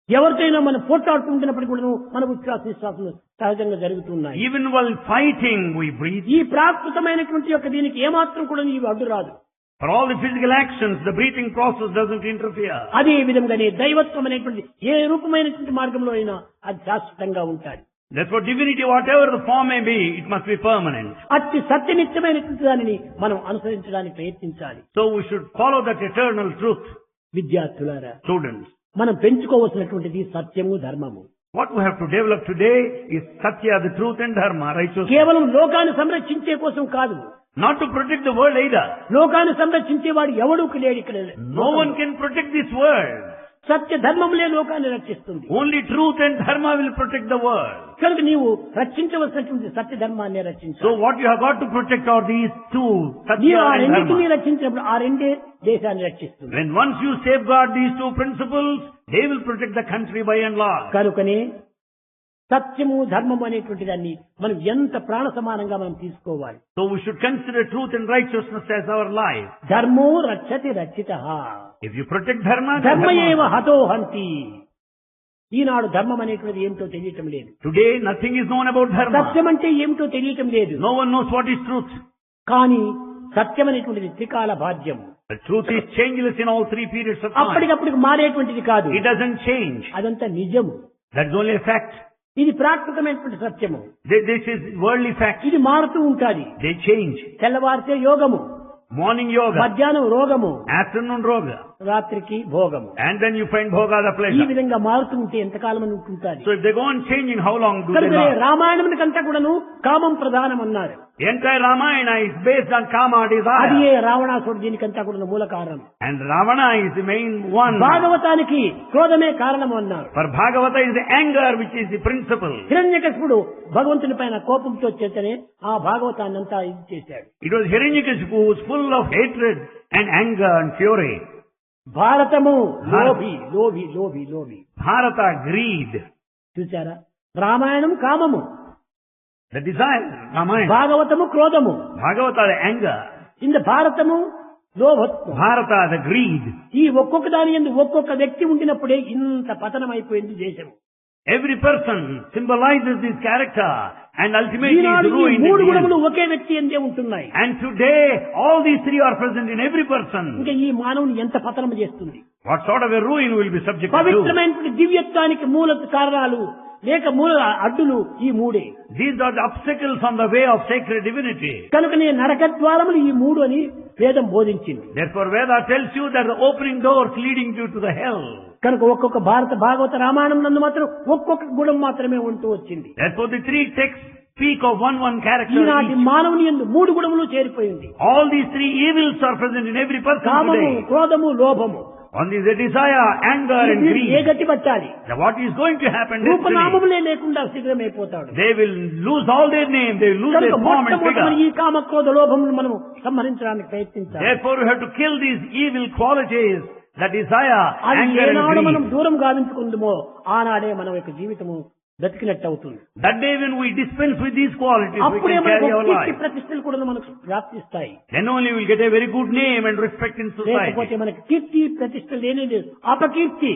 ఎవరికైనా మనం పోట్లాడుతుంటున్నప్పటికీ కూడా మన ఉచ్ఛ్వాస నిశ్వాసం సహజంగా జరుగుతున్నాయి. Even while fighting we breathe. ఈ ప్రాకృతమైనటువంటి యొక్క దీనికి ఏమాత్రం కూడా నీవు అడ్డు రాదు. For all the physical actions, the breathing process doesn't interfere. అదే విధంగానే దైవత్వం అనేటువంటి ఏ రూపమైనటువంటి మార్గంలో అయినా అది శాశ్వతంగా ఉంటాయి. Therefore divinity, whatever the form may be, it must be permanent. అతి సత్యనిత్యమైనటువంటి దానిని మనం అనుసరించడానికి ప్రయత్నించాలి. So we should follow that eternal truth. విద్యార్థులారా, Students, మనం పెంచుకోవలసినటువంటిది సత్యము ధర్మము. what we have to develop today is Satya, the truth, and Dharma, righteousness. కేవలం లోకాన్ని సంరక్షించే కోసం కాదు. Not to protect the world either. లోకాన్ని సంరక్షించేవాడు ఎవడు లేడు ఇక్కడ. No one can protect this world. సత్య ధర్మములే లోకాన్ని రక్షిస్తుంది. Only truth and Dharma will protect the world. కనుక నీవు రక్షించవలసినటువంటి సత్య ధర్మాన్ని So రక్షించాలి. what you have got to protect are these two, నీవు Satya ఆ and రెండింటినీ Dharma. రక్షించినప్పుడు ఆ రెండే దేశాన్ని రక్షిస్తుంది. When once you safeguard these two principles, they will protect the country by and large. కనుకనే సత్యము ధర్మము అనేటువంటి దాన్ని మనం ఎంత ప్రాణ సమానంగా మనం తీసుకోవాలి. So we should consider truth and righteousness as our life. ధర్మో రక్షతి రక్షితః. If you protect Dharma, then ధర్మయేవ Dharma. హతో హంతి. ఈనాడు ధర్మం అనేటువంటిది ఏమిటో తెలియటం లేదు. Today nothing is known about Dharma. సత్యం అంటే ఏమిటో తెలియటం లేదు. No one knows what is truth. కానీ సత్యం అనేటువంటిది త్రికాల భాగ్యం. The truth is changeless in all three periods of time. అప్పటికప్పటికి మారేటువంటిది కాదు. It doesn't change. అదంతా నిజము. That's only a fact. ఇది ప్రాకృతమైనటువంటి సత్యము. This is worldly fact. ఇది మారుతూ ఉంటాది. They change. తెల్లవారితే యోగము, Morning yoga, మధ్యాహ్నం రోగము, afternoon roga, రాత్రికి భోగము. and then you find bhoga, the ఈ pleasure. విధంగా మారుతూ ఉంటే ఎంతకాలం అని ఉంటుంటాది. So if they go on changing, how long do they కనుకనే last? రామాయణమునికంతా కూడాను కామం ప్రధానం అన్నారు. The entire Ramayana is based on kama అది desire. ఏ రావణాసుడు దీనికంతా కూడా మూల కారణం. And Ravana is the main one. భాగవతానికి క్రోధమే కారణం అన్నారు. For Bhagavata is the anger which is the principle. హిరణ్యకశిపుడు భగవంతుని పైన కోపంతో చేతనే ఆ భాగవతాన్ని అంతా ఇది చేశాడు. It was Hiranyakashipu who was full of hatred and anger and fury. Bharatamu లోభి లోభి లోభి లోభి. Bharata, greed. చూసారా? రామాయణం కామము, The desire, Ramayana. భాగవతము క్రోధము, Bhagavata, the anger. ఇంత భారతము లోభత్వం. Bharata, the greed. ఈ ఒక్కొక్క దాని యందు ఒక్కొక్క వ్యక్తి ఉండినప్పుడే ఇంత పతనం అయిపోయింది దేశం. Every person symbolizes this character and ultimately Eenadu is ఈ ruined. మూడు in the గుణములు end. ఒకే వ్యక్తి ఎందే ఉంటున్నాయి. And today, all these three are present in every person. ఇంకా ఈ మానవుని ఎంత పతనం చేస్తుంది. What sort of a ruin will be subject to? పవిత్రమైనటువంటి దివ్యత్వానికి మూల కారణాలు లేక మూల అడ్డులు ఈ మూడే. These are the obstacles on the way of sacred divinity. కనుకనే నరకద్వారములు ఈ మూడు అని వేదం బోధించింది. Therefore Veda tells you that the opening doors leading you to the hell. కనుక ఒక్కొక్క భారత భాగవత రామాయణం నందు మాత్రం ఒక్కొక్క గుణం మాత్రమే ఉంటూ వచ్చింది. Therefore the three texts speak of one character. ఈనాటి మానవుని యందు మూడు గుణములు చేరిపోయింది. All these three evils are present in every person కామము, today. క్రోధము, లోభము. On this the desire, anger and A greed. గతి పట్టాలి? Now what is going to happen destiny? రూపనామములే లేకుండా శిథిలమైపోతాడు. They will lose all their name, they will lose కనుక their form and మొట్టమొదటి ఈ figure. కామ క్రోధ లోభములను మనం సంహరించడానికి ప్రయత్నించాలి. Therefore we have to kill these evil qualities, the desire, అది anger ఏనాడు and మనం greed. దూరం గావించుకుందుమో ఆనాడే మన యొక్క జీవితము బ్రతికినట్టు అవుతుంది. That day when we dispense with these qualities, we అప్పుడే can మనకు carry our కీర్తి life. ప్రతిష్టలు కూడా మనకు ప్రాప్తిస్తాయి. Then only we will get a very good name and respect in లేకపోతే society. మనకి కీర్తి ప్రతిష్ట లేనే లేదు. అపకీర్తి,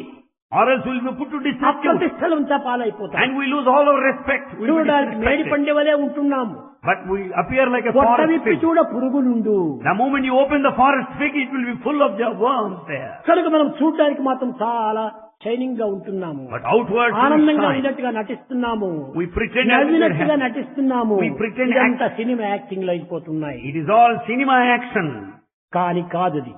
Or else we will be put to disrepute. అప్రతిష్టలంతా పాలైపోతాయి. And we lose all our respect. We will be చూడడానికి మేడి disrespected. పండే వలె ఉంటున్నాము. But we appear like a పొట్ట forest విప్పి fig. చూడ పురుగులుండు. The moment you open the forest fig, it will be full of the worms there. కనుక మనం చూడడానికి మాత్రం చాలా షైనింగ్ గా ఉంటున్నాము. But outward we ఆనందంగా shine. ఉన్నట్టుగా నటిస్తున్నాము. We pretend as if we are నవ్వినట్టుగా happy. నటిస్తున్నాము. We pretend ఇదంతా సినిమా యాక్టింగ్ లో అయిపోతున్నాయి. It is all cinema action. కానీ కాదది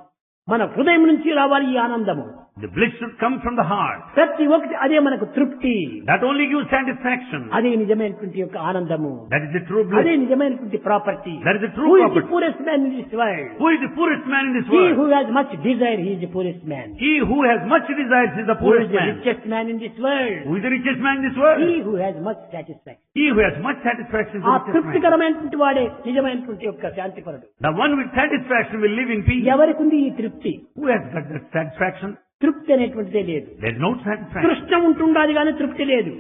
మన హృదయం నుంచి రావాలి ఈ ఆనందము. The bliss should come from the heart. ప్రతి ఒక్కటి అదే మనకు తృప్తి. That only gives satisfaction. అదే నిజమైనటువంటి యొక్క ఆనందము. That is the true అదే bliss. నిజమైనటువంటి property. That is the true Who is the property. poorest man in this world? Who is the poorest man in this He world? who has much desire, he is the poorest man. He who has much desires is the Who is poorest the man. richest man in this world? Who is the richest man in this world? He who has much satisfaction. He who has much satisfaction is ఆ the richest man. తృప్తికరమైనటువంటి వాడే నిజమైనటువంటి యొక్క శాంతిపరుడు. The one with satisfaction will live in peace. ఎవరికి ఉంది ఈ తృప్తి? Who has got that satisfaction? తృప్తి అనేటువంటిదే లేదు. There is no satisfaction. తృష్ణ ఉంటుండాలి కానీ తృప్తి లేదు.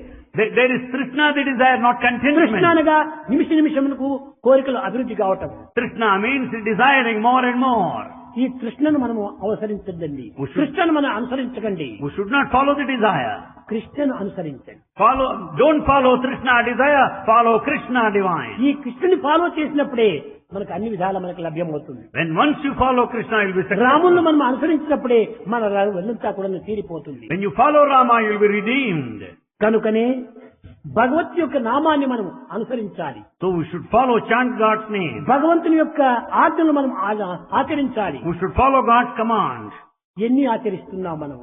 There is trishna, the desire, not తృష్ణ contentment. అనగా నిమిష నిమిషములకు కోరికలు అభివృద్ధి కావటం. Trishna means desiring more and more. ఈ తృష్ణను మనము అవసరించద్దండి. కృష్ణను మనం అనుసరించకండి. We should not follow the desire. కృష్ణను అనుసరించండి. Don't follow Trishna desire, follow Krishna divine. ఈ కృష్ణుని ఫాలో చేసినప్పుడే మనకు అన్ని విధాలా మనకు లభ్యమవుతుంది. When once you follow Krishna, you will be successful. రాములను మనం అనుసరించినప్పుడే మన వెన్నంతా కూడా తీరిపోతుంది. When you follow Rama, you will be redeemed. కనుకనే భగవత్ యొక్క నామాన్ని మనం అనుసరించాలి. So we should follow, chant God's name. భగవంతుని యొక్క ఆజ్ఞలు మనం ఆచరించాలి. We should follow God's command. ఎన్ని ఆచరిస్తున్నాం మనం?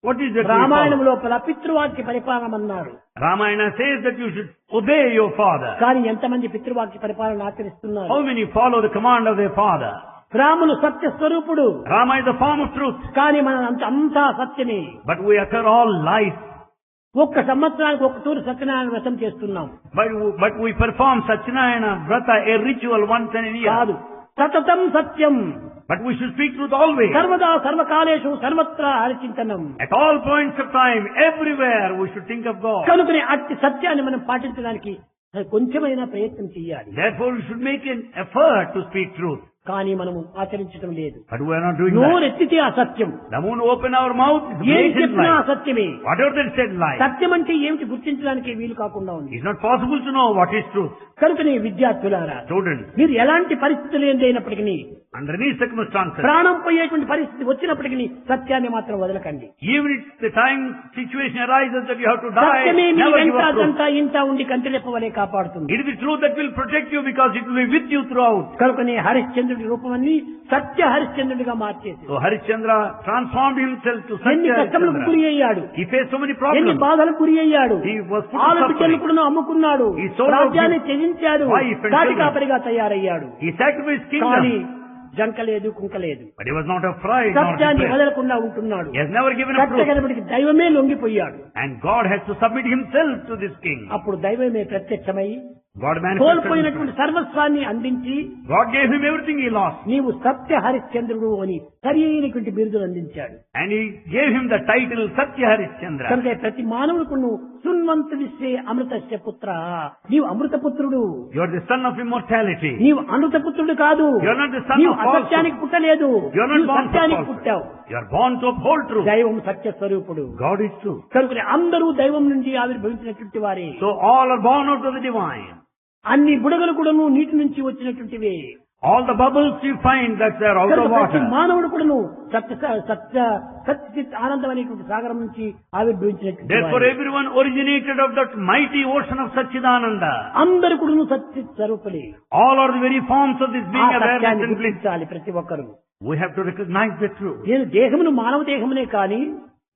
What is that? రామాయణం లోపల పితృవాక్య పరిపాలన అన్నారు. Ramayana says that you should obey your father. కానీ ఎంతమంది పితృవాక్య పరిపాలన ఆచరిస్తున్నారు? How many follow the command of their father? Ramulu సత్య స్వరూపుడు. Rama is the form of truth. కానీ మన అంతా సత్యమే. But we utter all lies. ఒక్క సంవత్సరానికి ఒక తూరు సత్యనారాయణ వ్రతం చేస్తున్నాం. But we perform Satyanayana Vrata, a ritual once in a year. కాదు, సతతం సత్యం. But we should speak truth always. సర్వదా సర్వకాలేషు సర్వత్రా హరిచింతనం. At all points of time, everywhere, we should think of God. కనుకనే అట్టి సత్యాన్ని మనం పాటించడానికి కొంచెమైనా ప్రయత్నం చేయాలి. Therefore, we should make an effort to speak truth. కానీ మనము ఆచరించడం లేదు. But we are not doing that. నోరెత్తితే అసత్యం. The moment we open our mouth, it's ఏం blatant చెప్పినా lie. అసత్యమే. Whatever they said, lie. సత్యం అంటే ఏమిటి గుర్తించడానికి వీలు కాకుండా ఉంది. It's not possible to know what is truth. కనుకనే విద్యార్థులారా, Students, మీరు ఎలాంటి పరిస్థితులు ఏందైనప్పటికీ, under any circumstances, ప్రాణం పోయేటువంటి పరిస్థితి వచ్చినప్పటికీ సత్యాన్ని మాత్రం వదలకండి. even if the time situation arises that you have to die, సత్యమే మీ never give వెంట up truth. అదంతా ఇంత ఉండి కంటిరెప్పవలే కాపాడుతుంది. It is the truth that will protect you because it will be with you throughout. కనుకనే హరిశ్చంద్రుడి రూపమన్నీ సత్య హరిశ్చంద్రుడిగా మార్చేసి, So Harishchandra transformed himself to ఎన్ని Satya కష్టములకు గురి Harishchandra. అయ్యాడు, He faced so many ఎన్ని problems. బాధలకు గురి అయ్యాడు, He was put to ఆల బిడ్డలు suffering. కూడా అమ్ముకున్నాడు, He sold out రాజ్యాన్ని his త్యజించాడు, wife and Kati children. కాపరిగా తయారయ్యాడు. He sacrificed కానీ kingdom, జంక లేదు, కుంక లేదు. but he was not afraid, not సత్యాన్ని depressed. వదలకుండా ఉంటున్నాడు. He has never given up Satya truth. కనబడికి దైవమే లొంగిపోయాడు. And God has to submit himself to this king. అప్పుడు దైవమే ప్రత్యక్షమై God manifested కోల్పోయినటువంటి himself. సర్వస్వాన్ని అందించి, God gave him everything he lost. నీవు సత్య హరిశ్చంద్రుడు అని సరి అయినటువంటి బిరుదులు అందించాడు. And he gave him the title Satya Harishchandra. కనుక ప్రతి మానవులకు నువ్వు శృణ్వంతు విశ్వే అమృతస్య పుత్ర, నీవు అమృతపుత్రుడు. You are the son of immortality. నీవు అమృతపుత్రుడు కాదు. You are not the son నీవు of falsehood. అసత్యానికి పుట్టలేదు, You are not నీవు born for సత్యానికి falsehood. పుట్టావు. You are born to uphold truth. దైవం సత్య స్వరూపుడు. God is true. కనుక అందరూ దైవం నుండి ఆవిర్భవించినటువంటి వారే. So all are born out of the divine. అన్ని బుడగలు కూడాను నీటి నుంచి వచ్చినటువంటివే. All the bubbles you find that they are out of ప్రతి water. మానవుడు కూడా సత్యచిత్ ఆనందం అనేటువంటి సాగరం నుంచి ఆవిర్భవించినటువంటి Therefore వాడు. everyone originated of that mighty ocean of Satchidananda. అందరు కూడా సత్యచిత్ స్వరూపులే. All are the very forms of this ఆ being awareness సత్యాన్ని and bliss. గుర్తించాలి ప్రతి ఒక్కరు. We have to recognize the truth. నేను దేహమును మానవ దేహమునే కానీ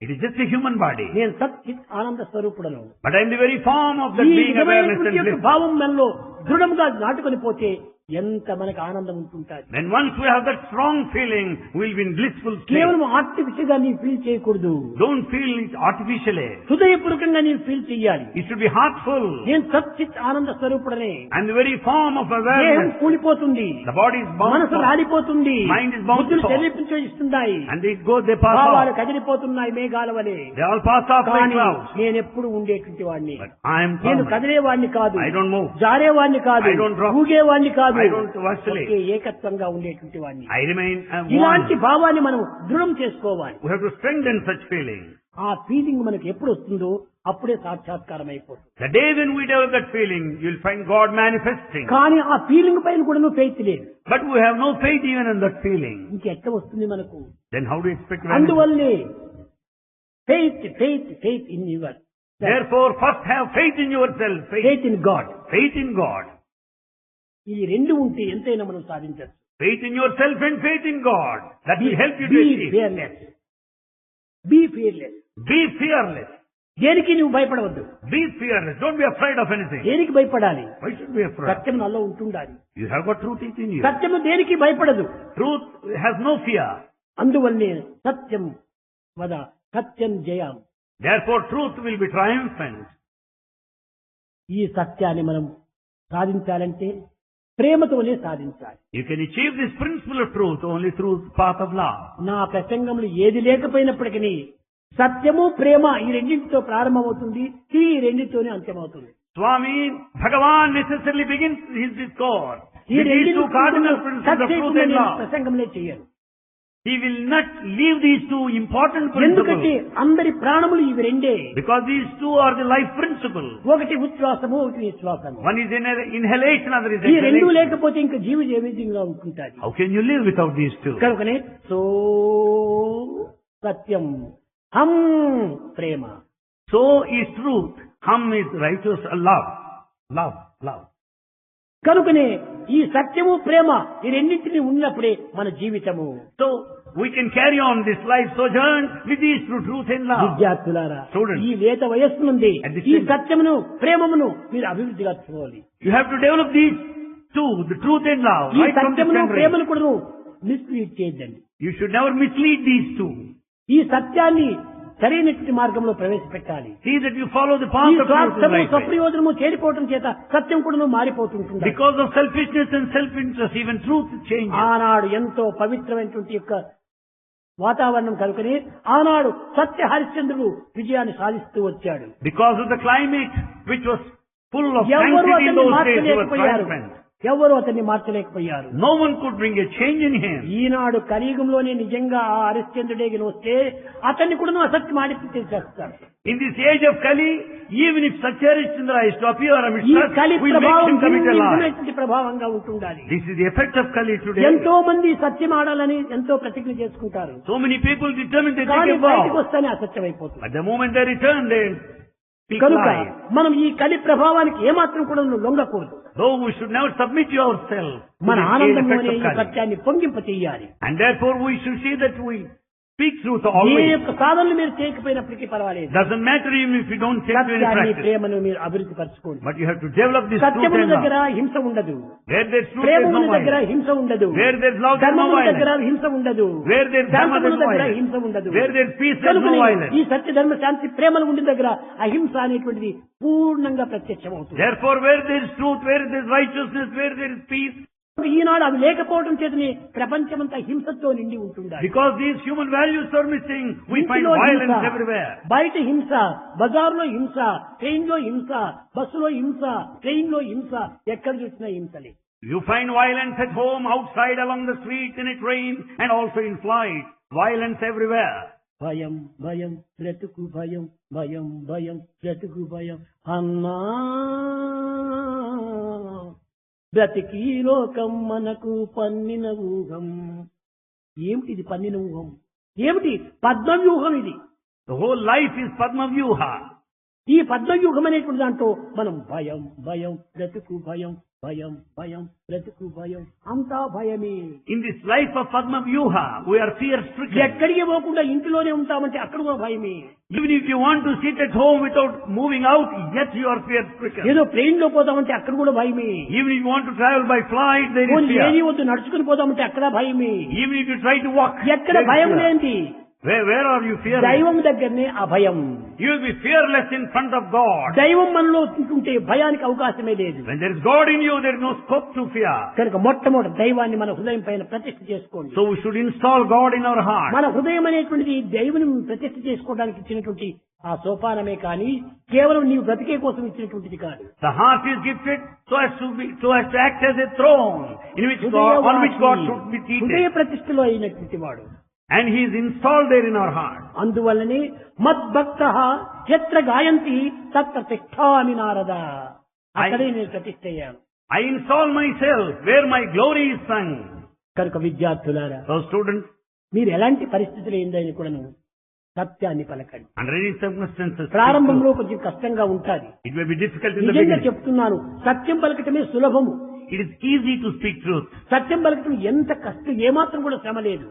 It is just a human body. నేను సత్చిత్ ఆనంద స్వరూపుడను. But I am the very form of that ఈ being awareness and విధమైనటువంటి యొక్క bliss. భావం మనలో దృఢంగా నాటుకొని పోతే ఎంత మనకు ఆనందం ఉంటుంటుంది. When once we have that strong feeling, we will be in blissful state. కేవలం ఆర్టిఫిషియల్ గా నీ ఫీల్ చేయకూడదు. Don't feel it artificially. హృదయపూర్వకంగా నీ ఫీల్ చేయాలి. It should be heartful. నేను సత్చిత్ ఆనంద స్వరూపుడనే. And the very form of దేహం awareness. కూలిపోతుంది, The body is bound మనసు for. రాలిపోతుంది, Mind is bound బుద్ధులు for. చెల్లించేస్తున్నాయి, And they go, they pass భావాలు off. కదిలిపోతున్నాయి మేఘాల వలె. They all pass off like కానీ clouds. నేను ఎప్పుడు ఉండేటువంటి వాడిని. But I am నేను permanent. కదిలేవాడిని కాదు, I don't move. జారేవాడిని కాదు, I don't drop. ఊగేవాడిని కాదు, I don't vacillate. ఒకే ఏకత్వంగా ఉండేటువంటి వాడిని. I remain ఇలాంటి one. భావాన్ని మనం దృఢం చేసుకోవాలి. We have to strengthen such feeling. ఆ ఫీలింగ్ మనకు ఎప్పుడు వస్తుందో అప్పుడే సాక్షాత్కారం అయిపోతుంది. The day when we develop that feeling, you will find God manifesting. కానీ ఆ ఫీలింగ్ పైన కూడా నువ్వు ఫెయిత్ లేదు. But we have no faith even in that feeling. ఇంకెట్లా వస్తుంది మనకు? Then how do you expect manifestation? అందువల్లే faith in your Therefore, first have faith in yourself. Faith in God. Faith in God. ఈ రెండు ఉంటే ఎంతైనా మనం సాధించవచ్చు. Faith in yourself and faith in God. That will help you to be achieve. Fearless. Be fearless. Be fearless. దేనికి నువ్వు భయపడవద్దు. Be fearless. Don't be afraid of anything. దేనికి భయపడాలి? Why should you be afraid? సత్యం నాలో ఉంటుండాలి. You have got truth in you. సత్యము దేనికి భయపడదు. Truth has no fear. అందువల్లే సత్యం వద సత్యం జయం. Therefore, truth will be triumphant. ఈ సత్యాన్ని మనం సాధించాలంటే ప్రేమతోనే సాధించాలి. You can achieve this principle of truth only through the path of love. నా ప్రసంగంలో ఏది లేకపోయినప్పటికీ సత్యము ప్రేమ ఈ రెండింటితో ప్రారంభమవుతుంది, ఈ రెండింటితోనే అంత్యమవుతుంది. Swami Bhagavan necessarily begins his discourse ఈ with these రెండింటి two cardinal principles of truth and love. ప్రసంగంలో చేయను. He will not leave these two important ఎందుకంటే principles అందరి ప్రాణములు ఇవి రెండే. because these two are the life principles. ఒకటి ఉచ్ఛ్వాసము, ఒకటి నిశ్వాసము. One is inhalation, other is ఈ రెండు exhalation. లేకపోతే ఇంకా జీవి ఏ విధంగా ఉంటుంటాది? How can you live without these two? కనుకనే సో సత్యం, హం ప్రేమ. So is truth, hum is righteous, love. Love, love. కనుకనే ఈ సత్యము ప్రేమ ఈ రెండింటినీ ఉన్నప్పుడే మన జీవితము. So we can carry on this life sojourn with these two, truth and love. విద్యార్థులారా, Students. ఈ లేత వయస్సు నుండి At the ఈ same- సత్యమును ప్రేమమును మీరు అభివృద్ధిగా చూడాలి. You have to develop these two, the truth and love, ఈ right from the సత్యమును center. ప్రేమను కూడా మిస్లీడ్ చేయొద్దండి. You should never mislead these two. ఈ సత్యాన్ని సరైనటువంటి మార్గంలో ప్రవేశపెట్టాలి. See that you follow the ఈ path of truth and స్వార్థము right way. సప్రయోజనము చేరిపోవటం చేత సత్యం కూడా మారిపోతుంటుంది. Because of selfishness and self-interest, even truth changes. ఆనాడు ఎంతో పవిత్రమైనటువంటి యొక్క వాతావరణం కనుకనే ఆనాడు సత్య హరిశ్చంద్రుడు విజయాన్ని సాధిస్తూ వచ్చాడు. Because of the climate which was full of ఎవరు sanctity in అతన్ని those days, he was మార్చలేకపోయారు. triumphant. ఎవరు అతన్ని మార్చలేకపోయారు. No one could bring a change in him. ఈనాడు కలియుగంలోనే నిజంగా ఆ హరిశ్చంద్రుడే వస్తే అతన్ని కూడా అసత్యం ఆడిపి చేసేస్తారు. In this age of Kali, even if Satyarishchandra is to appear amidst ఈ us, కలి we make ప్రభావం him commit a lie. దివ్యమైనటువంటి ప్రభావంగా ఉంటుండాలి. This is the effect of Kali today. ఎంతో మంది సత్యం ఆడాలని ఎంతో ప్రతిజ్ఞ చేసుకుంటారు. So many people determine they కానీ take a బయటకు vow. వస్తేనే అసత్యం అయిపోతుంది. But the moment they return, they speak కనుక lies. మనం ఈ కలి ప్రభావానికి ఏమాత్రం కూడా లొంగకూడదు. Though we should never submit ourselves to మన the ఆనందము effect అనే of ఈ Kali. సత్యాన్ని పొంగింప చెయ్యాలి. And therefore we should see that we speak truth A always. యొక్క సాధనలు మీరు చేయకపోయినప్పటికీ పర్వాలేదు. Doesn't matter even if you don't take to any సత్యాన్ని practice. ప్రేమను మీరు అభివృద్ధి పరచుకోండి. But you have to develop this truth సత్యముల and దగ్గర love. హింస ఉండదు. Where there's truth, there's ప్రేమముల no దగ్గర violence. హింస ఉండదు. Where there's love, there's no ధర్మముల దగ్గర violence. హింస ఉండదు. Where there's dharma, Santamula there's no దగ్గర violence. హింస ఉండదు. Where there's peace, there's no కనుకనే violence. ఈ సత్య ధర్మ శాంతి ప్రేమలు ఉండే దగ్గర అహింస అనేటువంటిది పూర్ణంగా ప్రత్యక్షమవుతుంది. Therefore, where there is truth, where there is righteousness, where there is peace, ఈనాడు అవి లేకపోవడం చేతనే ప్రపంచమంతా హింసతో నిండి ఉంటుండాలి. because these human values are missing, we find ఇంటిలో violence హింస, everywhere. బయట హింస, బజార్లో హింస, ట్రైన్ లో హింస, బస్సులో హింస, ట్రైన్ లో హింస, ఎక్కడ చూసినా హింసలే. You find violence at home, outside, along the streets, in a train, and also in flight. Violence everywhere. భయం భయం బ్రతుకు భయం, భయం భయం బ్రతుకు భయం అన్నా బ్రతికి లోకం మనకు పన్నిన ఊహం. ఏమిటి ఇది పన్నిన ఊహం? ఏమిటి? పద్మవ్యూహం ఇది. The whole life is Padma Vyuha. ఈ పద్మవ్యూహం అనేటువంటి దాంట్లో మనం భయం భయం బ్రతుకు భయం భయం భయం బ్రతుకు భయం అంతా భయమే. In this life of Padma Vyuha, we are fear-stricken. ఎక్కడికి పోకుండా ఇంటిలోనే ఉంటామంటే అక్కడ కూడా భయమే. Even if you want to sit at home without moving out, yet you are fear-stricken. ఏదో ట్రైన్ లో పోదామంటే అక్కడ కూడా భయమే. Even if you want to travel by flight, there is ఏది fear. వద్దు నడుచుకుని పోదామంటే అక్కడ భయమే. Even if you try to walk, ఎక్కడ there is భయం fear. లేంది? Where are you fearless? దైవం దగ్గరనే అభయం. You will be fearless in front of God. దైవం మనలో ఉంటే భయానికి అవకాశమే లేదు. When there is God in you, there is no scope to fear. కనుక మొట్టమొదటి దైవాన్ని మన హృదయం పైన ప్రతిష్ఠ చేసుకోండి. So we should install God in our heart. మన హృదయం అనేటువంటిది దేవుని ప్రతిష్ఠ చేసుకోవడానికి ఇచ్చినటువంటి ఆ సోపానమే కానీ కేవలం నీవు బ్రతికే కోసం ఇచ్చినటువంటిది కాదు. The heart is gifted so as to act as a throne on which God should be హృదయ seated. ప్రతిష్ఠలో అయినటువంటి వాడు. And He is installed there in our heart. అందువల్లనే మద్భక్తః యత్ర గాయంతి తత్ర తిష్ఠామి నారద. అక్కడే నేను ప్రతిష్ఠ అయ్యాను. I install myself where my glory is sung. కనుక విద్యార్థులారా, So students, మీరు ఎలాంటి పరిస్థితులు ఏందని కూడా సత్యాన్ని పలకండి. under any circumstances, speak ప్రారంభంలో truth. కొంచెం కష్టంగా ఉంటాది. It may be difficult in the నిజంగా beginning. చెప్తున్నాను, సత్యం పలకటమే సులభము. It is easy to speak truth. సత్యం పలకటం ఎంత కష్టం, ఏమాత్రం కూడా శ్రమ లేదు.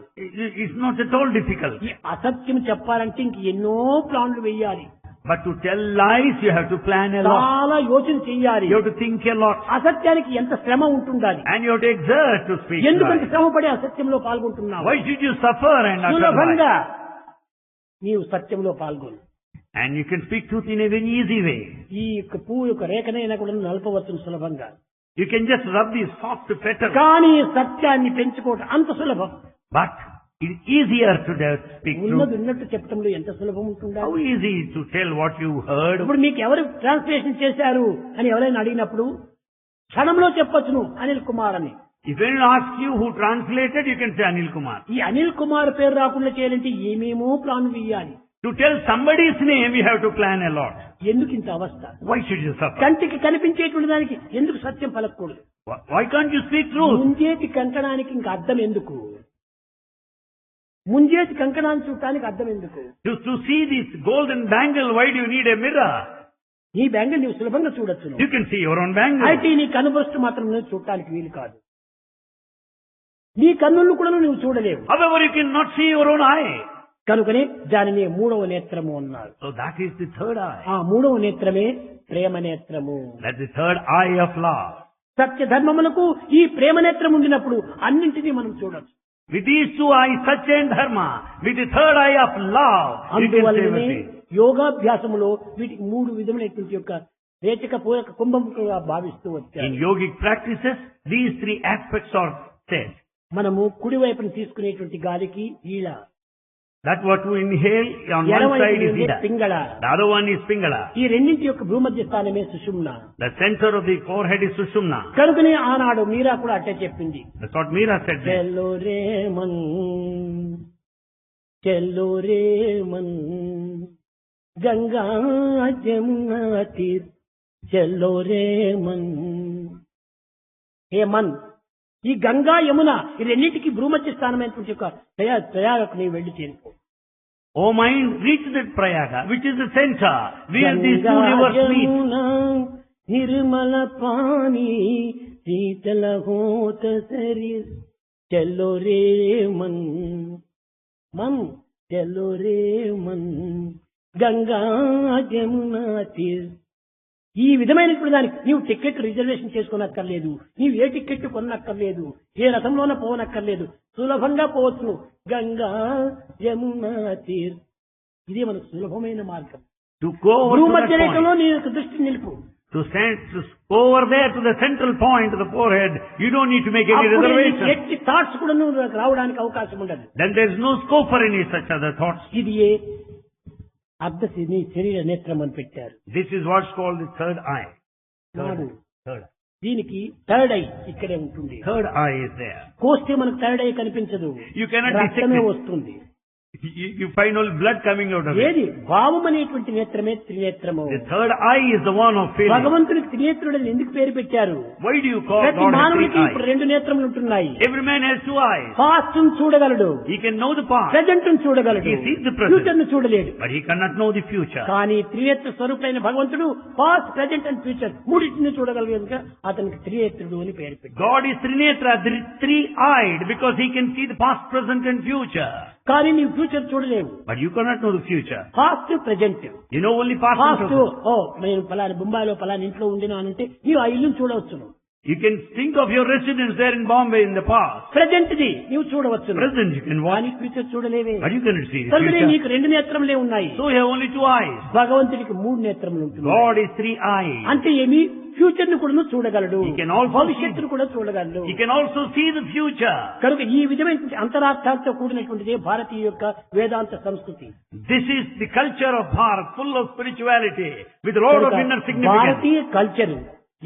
It's not at all difficult. ఈ అసత్యం చెప్పాలంటే ఇంక ఎన్నో ప్లాన్లు వేయాలి, But to tell lies, you have to plan a lot. చాలా యోచన చెయ్యాలి. You have to think a lot. అసత్యానికి ఎంత శ్రమ ఉంటుండాలి. And you have to exert to speak ఎందుకంత lies. శ్రమపడి అసత్యంలో పాల్గొంటున్నావు? Why should you suffer and utter సులభంగా lies? నీవు సత్యంలో పాల్గొను. And you can speak truth in a very easy way. ఈ యొక్క పువ్వు యొక్క రేఖనైనా కూడా నలపవచ్చు సులభంగా. You can just rub these soft petals. కానీ సత్యాన్ని పెంచుకోవటం అంత సులభం. But it is easier to speak ఉన్నది truth. ఉన్నట్టు చెప్పడంలో ఎంత సులభం ఉంటుందా? How easy to tell what you heard. ఇప్పుడు మీకు ఎవరు ట్రాన్స్లేషన్ చేశారు అని ఎవరైనా అడిగినప్పుడు క్షణంలో చెప్పొచ్చును అనిల్ కుమార్ అని. If anyone asks you who translated, you can say Anil Kumar. ఈ అనిల్ కుమార్ పేరు రాకుండా చేయాలంటే ఏమేమో ప్లాన్ వేయాలి. To tell somebody's name, you have to plan a lot. ఎందుకు ఇంత అవస్థ? Why should you suffer? కంటికి కనిపించేటువంటి దానికి ఎందుకు సత్యం పలకూడదు? Why can't you speak truth? ముంజేతి కంకణానికి ఇంకా అర్థం ఎందుకు? ముంజేతి కంకణాన్ని చూడటానికి అర్థం ఎందుకు? To see this golden bangle, why do you need a mirror? నీ బ్యాంగిల్ నీవు సులభంగా చూడొచ్చు. You can see your own bangle. అయితే నీ కనుబొస్తు మాత్రం నువ్వు చూడటానికి వీలు కాదు. నీ కన్నులు కూడా నువ్వు చూడలేవు. However, you cannot see your own eye. కనుకనే దానిని మూడవ నేత్రము అన్నారు. So that is the third eye. ఆ మూడవ నేత్రమే ప్రేమ నేత్రము. That's the third eye of love. సత్య ధర్మములకు ఈ ప్రేమ నేత్రం ఉండినప్పుడు అన్నింటినీ మనం చూడొచ్చు. With these two eyes, Satya and Dharma, with the third eye of love, you can say అందువల్లనే everything. యోగాభ్యాసములో వీటికి మూడు విధములైనటువంటి యొక్క రేచక పూరక కుంభముగా భావిస్తూ వచ్చారు. In yogic practices, these three aspects are said. మనము కుడి వైపున తీసుకునేటువంటి గాలికి ఈల, That what you inhale on one side is Ida. Pingala, The other one is Pingala. ఈ రెండింటి యొక్క భూమధ్య స్థానమే సుషుమ్న. The center of the forehead is Sushumna. కనుకనే ఆనాడు మీరా కూడా అట్టే చెప్పింది. That's what Meera said there. చెల్లో రే మన్ చెల్లో రే మన్ గంగా జమునా తీర్ చెల్లో రే మన్. హే మన్, ఈ గంగా యమున ఈ రెండింటికి భూమధ్య స్థానమైనటువంటి యొక్క ప్రయాగకు నీవు వెళ్లి చేరుకో. O mind, reach that Prayaga, which is the center, where these two rivers meet. Nirmala pani శీతల హోత శరీర్ చలో రే మన్ మన్ చలో రే మన్ గంగా జమునా తీర్. ఈ విధమైనటువంటి దానికి నీవు టికెట్ రిజర్వేషన్ చేసుకోనక్కర్లేదు, నీవు ఏ టికెట్ కొనక్కర్లేదు, ఏ రథంలోనే పోవనక్కర్లేదు, సులభంగా పోవచ్చు. గంగా యమునా తీర్, ఇదే మనకు సులభమైన మార్గం. To go over to that భూమధ్య రేఖలో point, నీ యొక్క దృష్టి నిలుపు. to go over there to the central point of the forehead, you don't need to make any అప్పుడే నీకు reservation. ఎట్టి థాట్స్ కూడా నువ్వు రావడానికి అవకాశం ఉండదు. Then there is no scope for any such other thoughts. ఇది ఏ అర్ధ నీ శరీర నేత్రం అని పెట్టారు. This is what's called the third eye. నాడు Third. దీనికి థర్డ్ ఐ ఇక్కడే ఉంటుంది. Third eye is there. కోస్తే మనకు థర్డ్ ఐ కనిపించదు, You cannot dissect రక్తమే it. వస్తుంది. You find all blood coming out of it. ఏది భావం అనేటువంటి నేత్రమే త్రినేత్రము. The third eye is the one of feeling. భగవంతునికి త్రినేత్రుడని ఎందుకు పేరు పెట్టారు? Why do you call ప్రతి God as three మానవునికి ఇప్పుడు eyes? 2 నేత్రములు ఉంటున్నాయి. Every man has 2 eyes. Past చూడగలడు, He can know the past, present చూడగలడు, He sees the present. Future ను చూడలేడు. but he cannot know the future. కానీ త్రినేత్ర స్వరూపుడైన భగవంతుడు పాస్ట్, ప్రెజెంట్ అండ్ ఫ్యూచర్ మూడింటిని చూడగలడు కనుక అతనికి త్రినేత్రుడు అని పేరు పెట్టారు. God is Trinetra, three-eyed, because he can see the past, present and future. కానీ నీవు ఫ్యూచర్ చూడలేవు. But you cannot know the future. Past, present. You know only past and past present. నేను పలాని బొంబాయిలో పలాని ఇంట్లో ఉండినానంటే నీవు ఆ ఇల్లును చూడవచ్చును. You can think of your residence there in Bombay in the past. Present the నీవు చూడవచ్చును. Present you can watch, కానీ future చూడలేవే. but you cannot see the కనుకనే future. నీకు 2 నేత్రములే ఉన్నాయి. So you have only 2 eyes. భగవంతుడికి 3 నేత్రములు ఉంటుంది. God is 3-eyed. అంటే ఏమి ఫ్యూచర్ ను కూడా చూడగలడు, He can also భవిష్యత్తును కూడా చూడగలడు. He can also see the future. కనుక ఈ విధమైన అంతరార్థాలతో కూడినటువంటిదే భారతీయ యొక్క వేదాంత సంస్కృతి. This is the culture of Bharat, full of spirituality, with a lot of inner significance. Bharatiya culture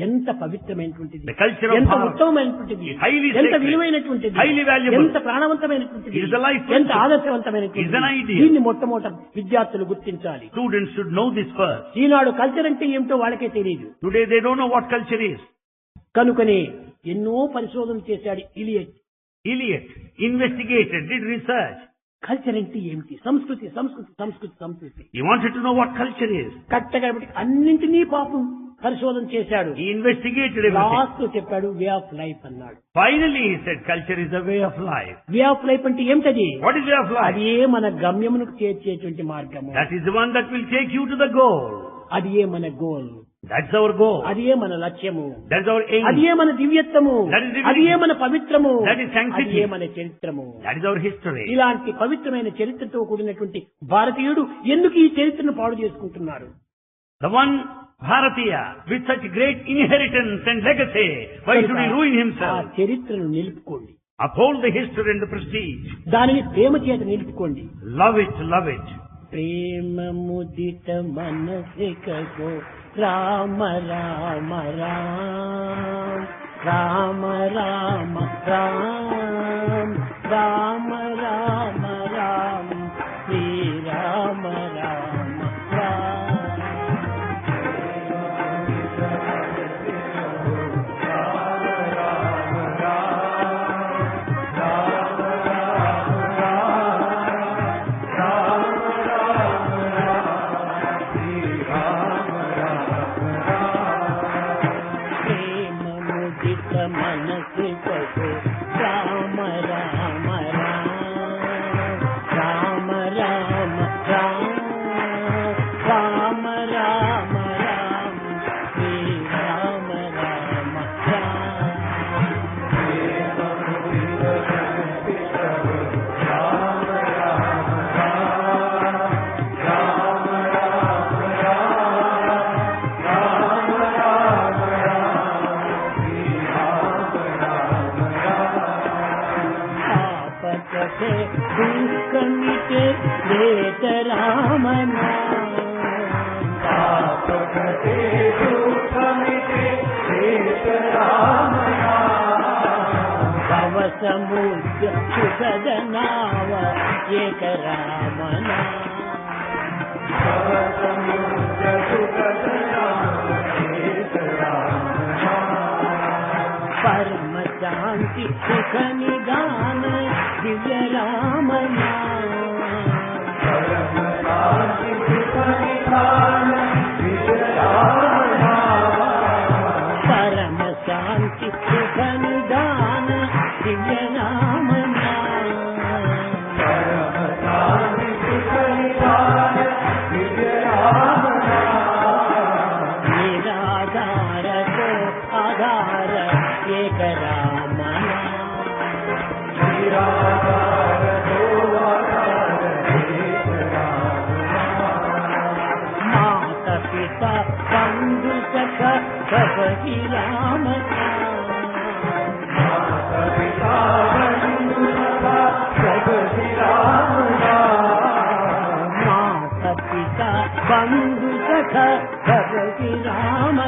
ఎంత పవిత్రమైనటువంటిది, The culture of ఎంత Bharat ఉత్తమమైనటువంటిది, is highly ఎంత sacred, విలువైనటువంటిది, highly valuable. ఎంత ప్రాణవంతమైనటువంటిది, It is a life ఎంత principle. ఆదర్శవంతమైనటువంటిది. It is an ideal. దీన్ని మొట్టమొదట విద్యార్థులు గుర్తించాలి. Students should know this first. Eenadu culture అంటే ఏమిటో వాళ్ళకే తెలియదు. Today they don't know what culture is. కనుకనే ఎన్నో పరిశోధనలు చేశాడు Elliot. Eliot investigated, did research. Culture అంటే ఏమిటి? సంస్కృతి, సంస్కృతి, సంస్కృతి, సంస్కృతి. He wanted to know what culture is. కరెక్ట్గా అన్నింటినీ పాపం పరిశోధన చేశాడు. He investigated everything. లాస్ట్ లో చెప్పాడు వే ఆఫ్ లైఫ్ అన్నాడు. Finally he said culture is a way of life. Way of life అంటే ఏమిటది? What is way of life? అది ఏ మన గమ్యమునకు చేర్చేటువంటి మార్గము. That is the one that will take you to the goal. అది ఏ మన గోల్. That's our goal. అది ఏ మన లక్ష్యము. That's our aim. అది ఏ మన దివ్యత్వము. That is divinity. అది ఏ మన పవిత్రము. That is sanctity. అది ఏ మన చరిత్రము. That is our history. ఇలాంటి పవిత్రమైన చరిత్రతో కూడినటువంటి భారతీయుడు ఎందుకు ఈ చరిత్రను పాడు చేసుకుంటున్నారు? The one Bharatiya with such great inheritance and legacy, why should he ruin ఆ himself? చరిత్రను నిలుపుకోండి. Uphold the history and the prestige. దానిని ప్రేమ చేత నిలుపుకోండి. Love it, love it. ప్రేమ ముదిత మనసికో రామ రామ రామ రామ రామ రామ రామ రామ రామ శ్రీ రామ రామ రామ. మనసు పశు రామ రామ రామ రామ రామ రామ రామ రామ శ్రీ రామ రామ దుఃఖమితే వేద రామ భవ సముద్ర సుఖదనావ ఏక రామన పరమ శాంతి సుఖ నిదాన దివ్య రామన పరమ శాంతి సుఖ నిదాన దివ్య రామన నిరాధార తో ఆధార ఏక రామన మాత పిత బంధు సఖ సపతి రామ మాత పిత బంధు సఖ సపతి రామ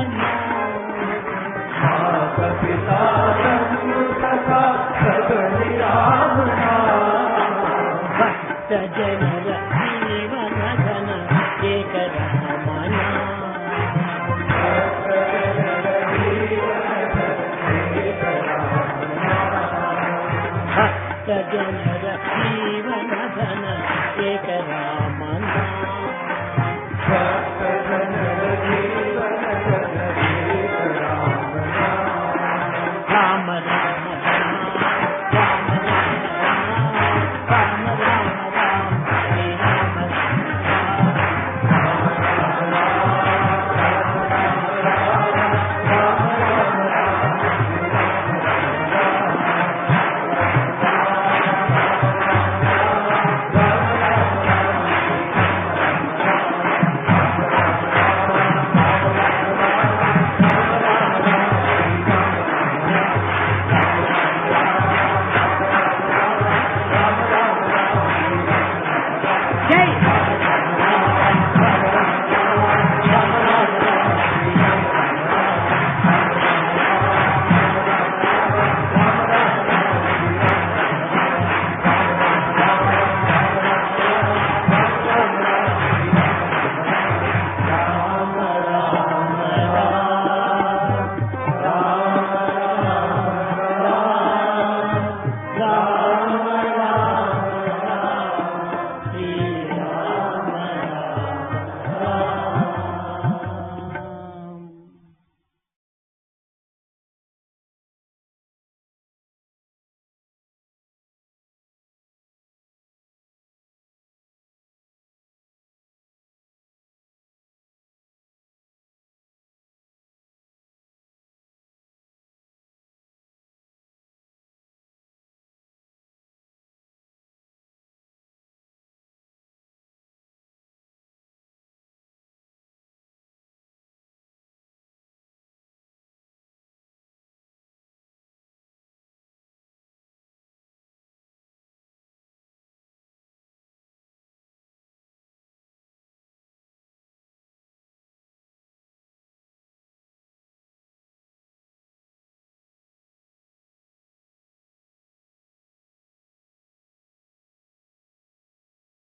భక్త జనర జీవన ఘన ఏక రమణ భక్త జనర జీవన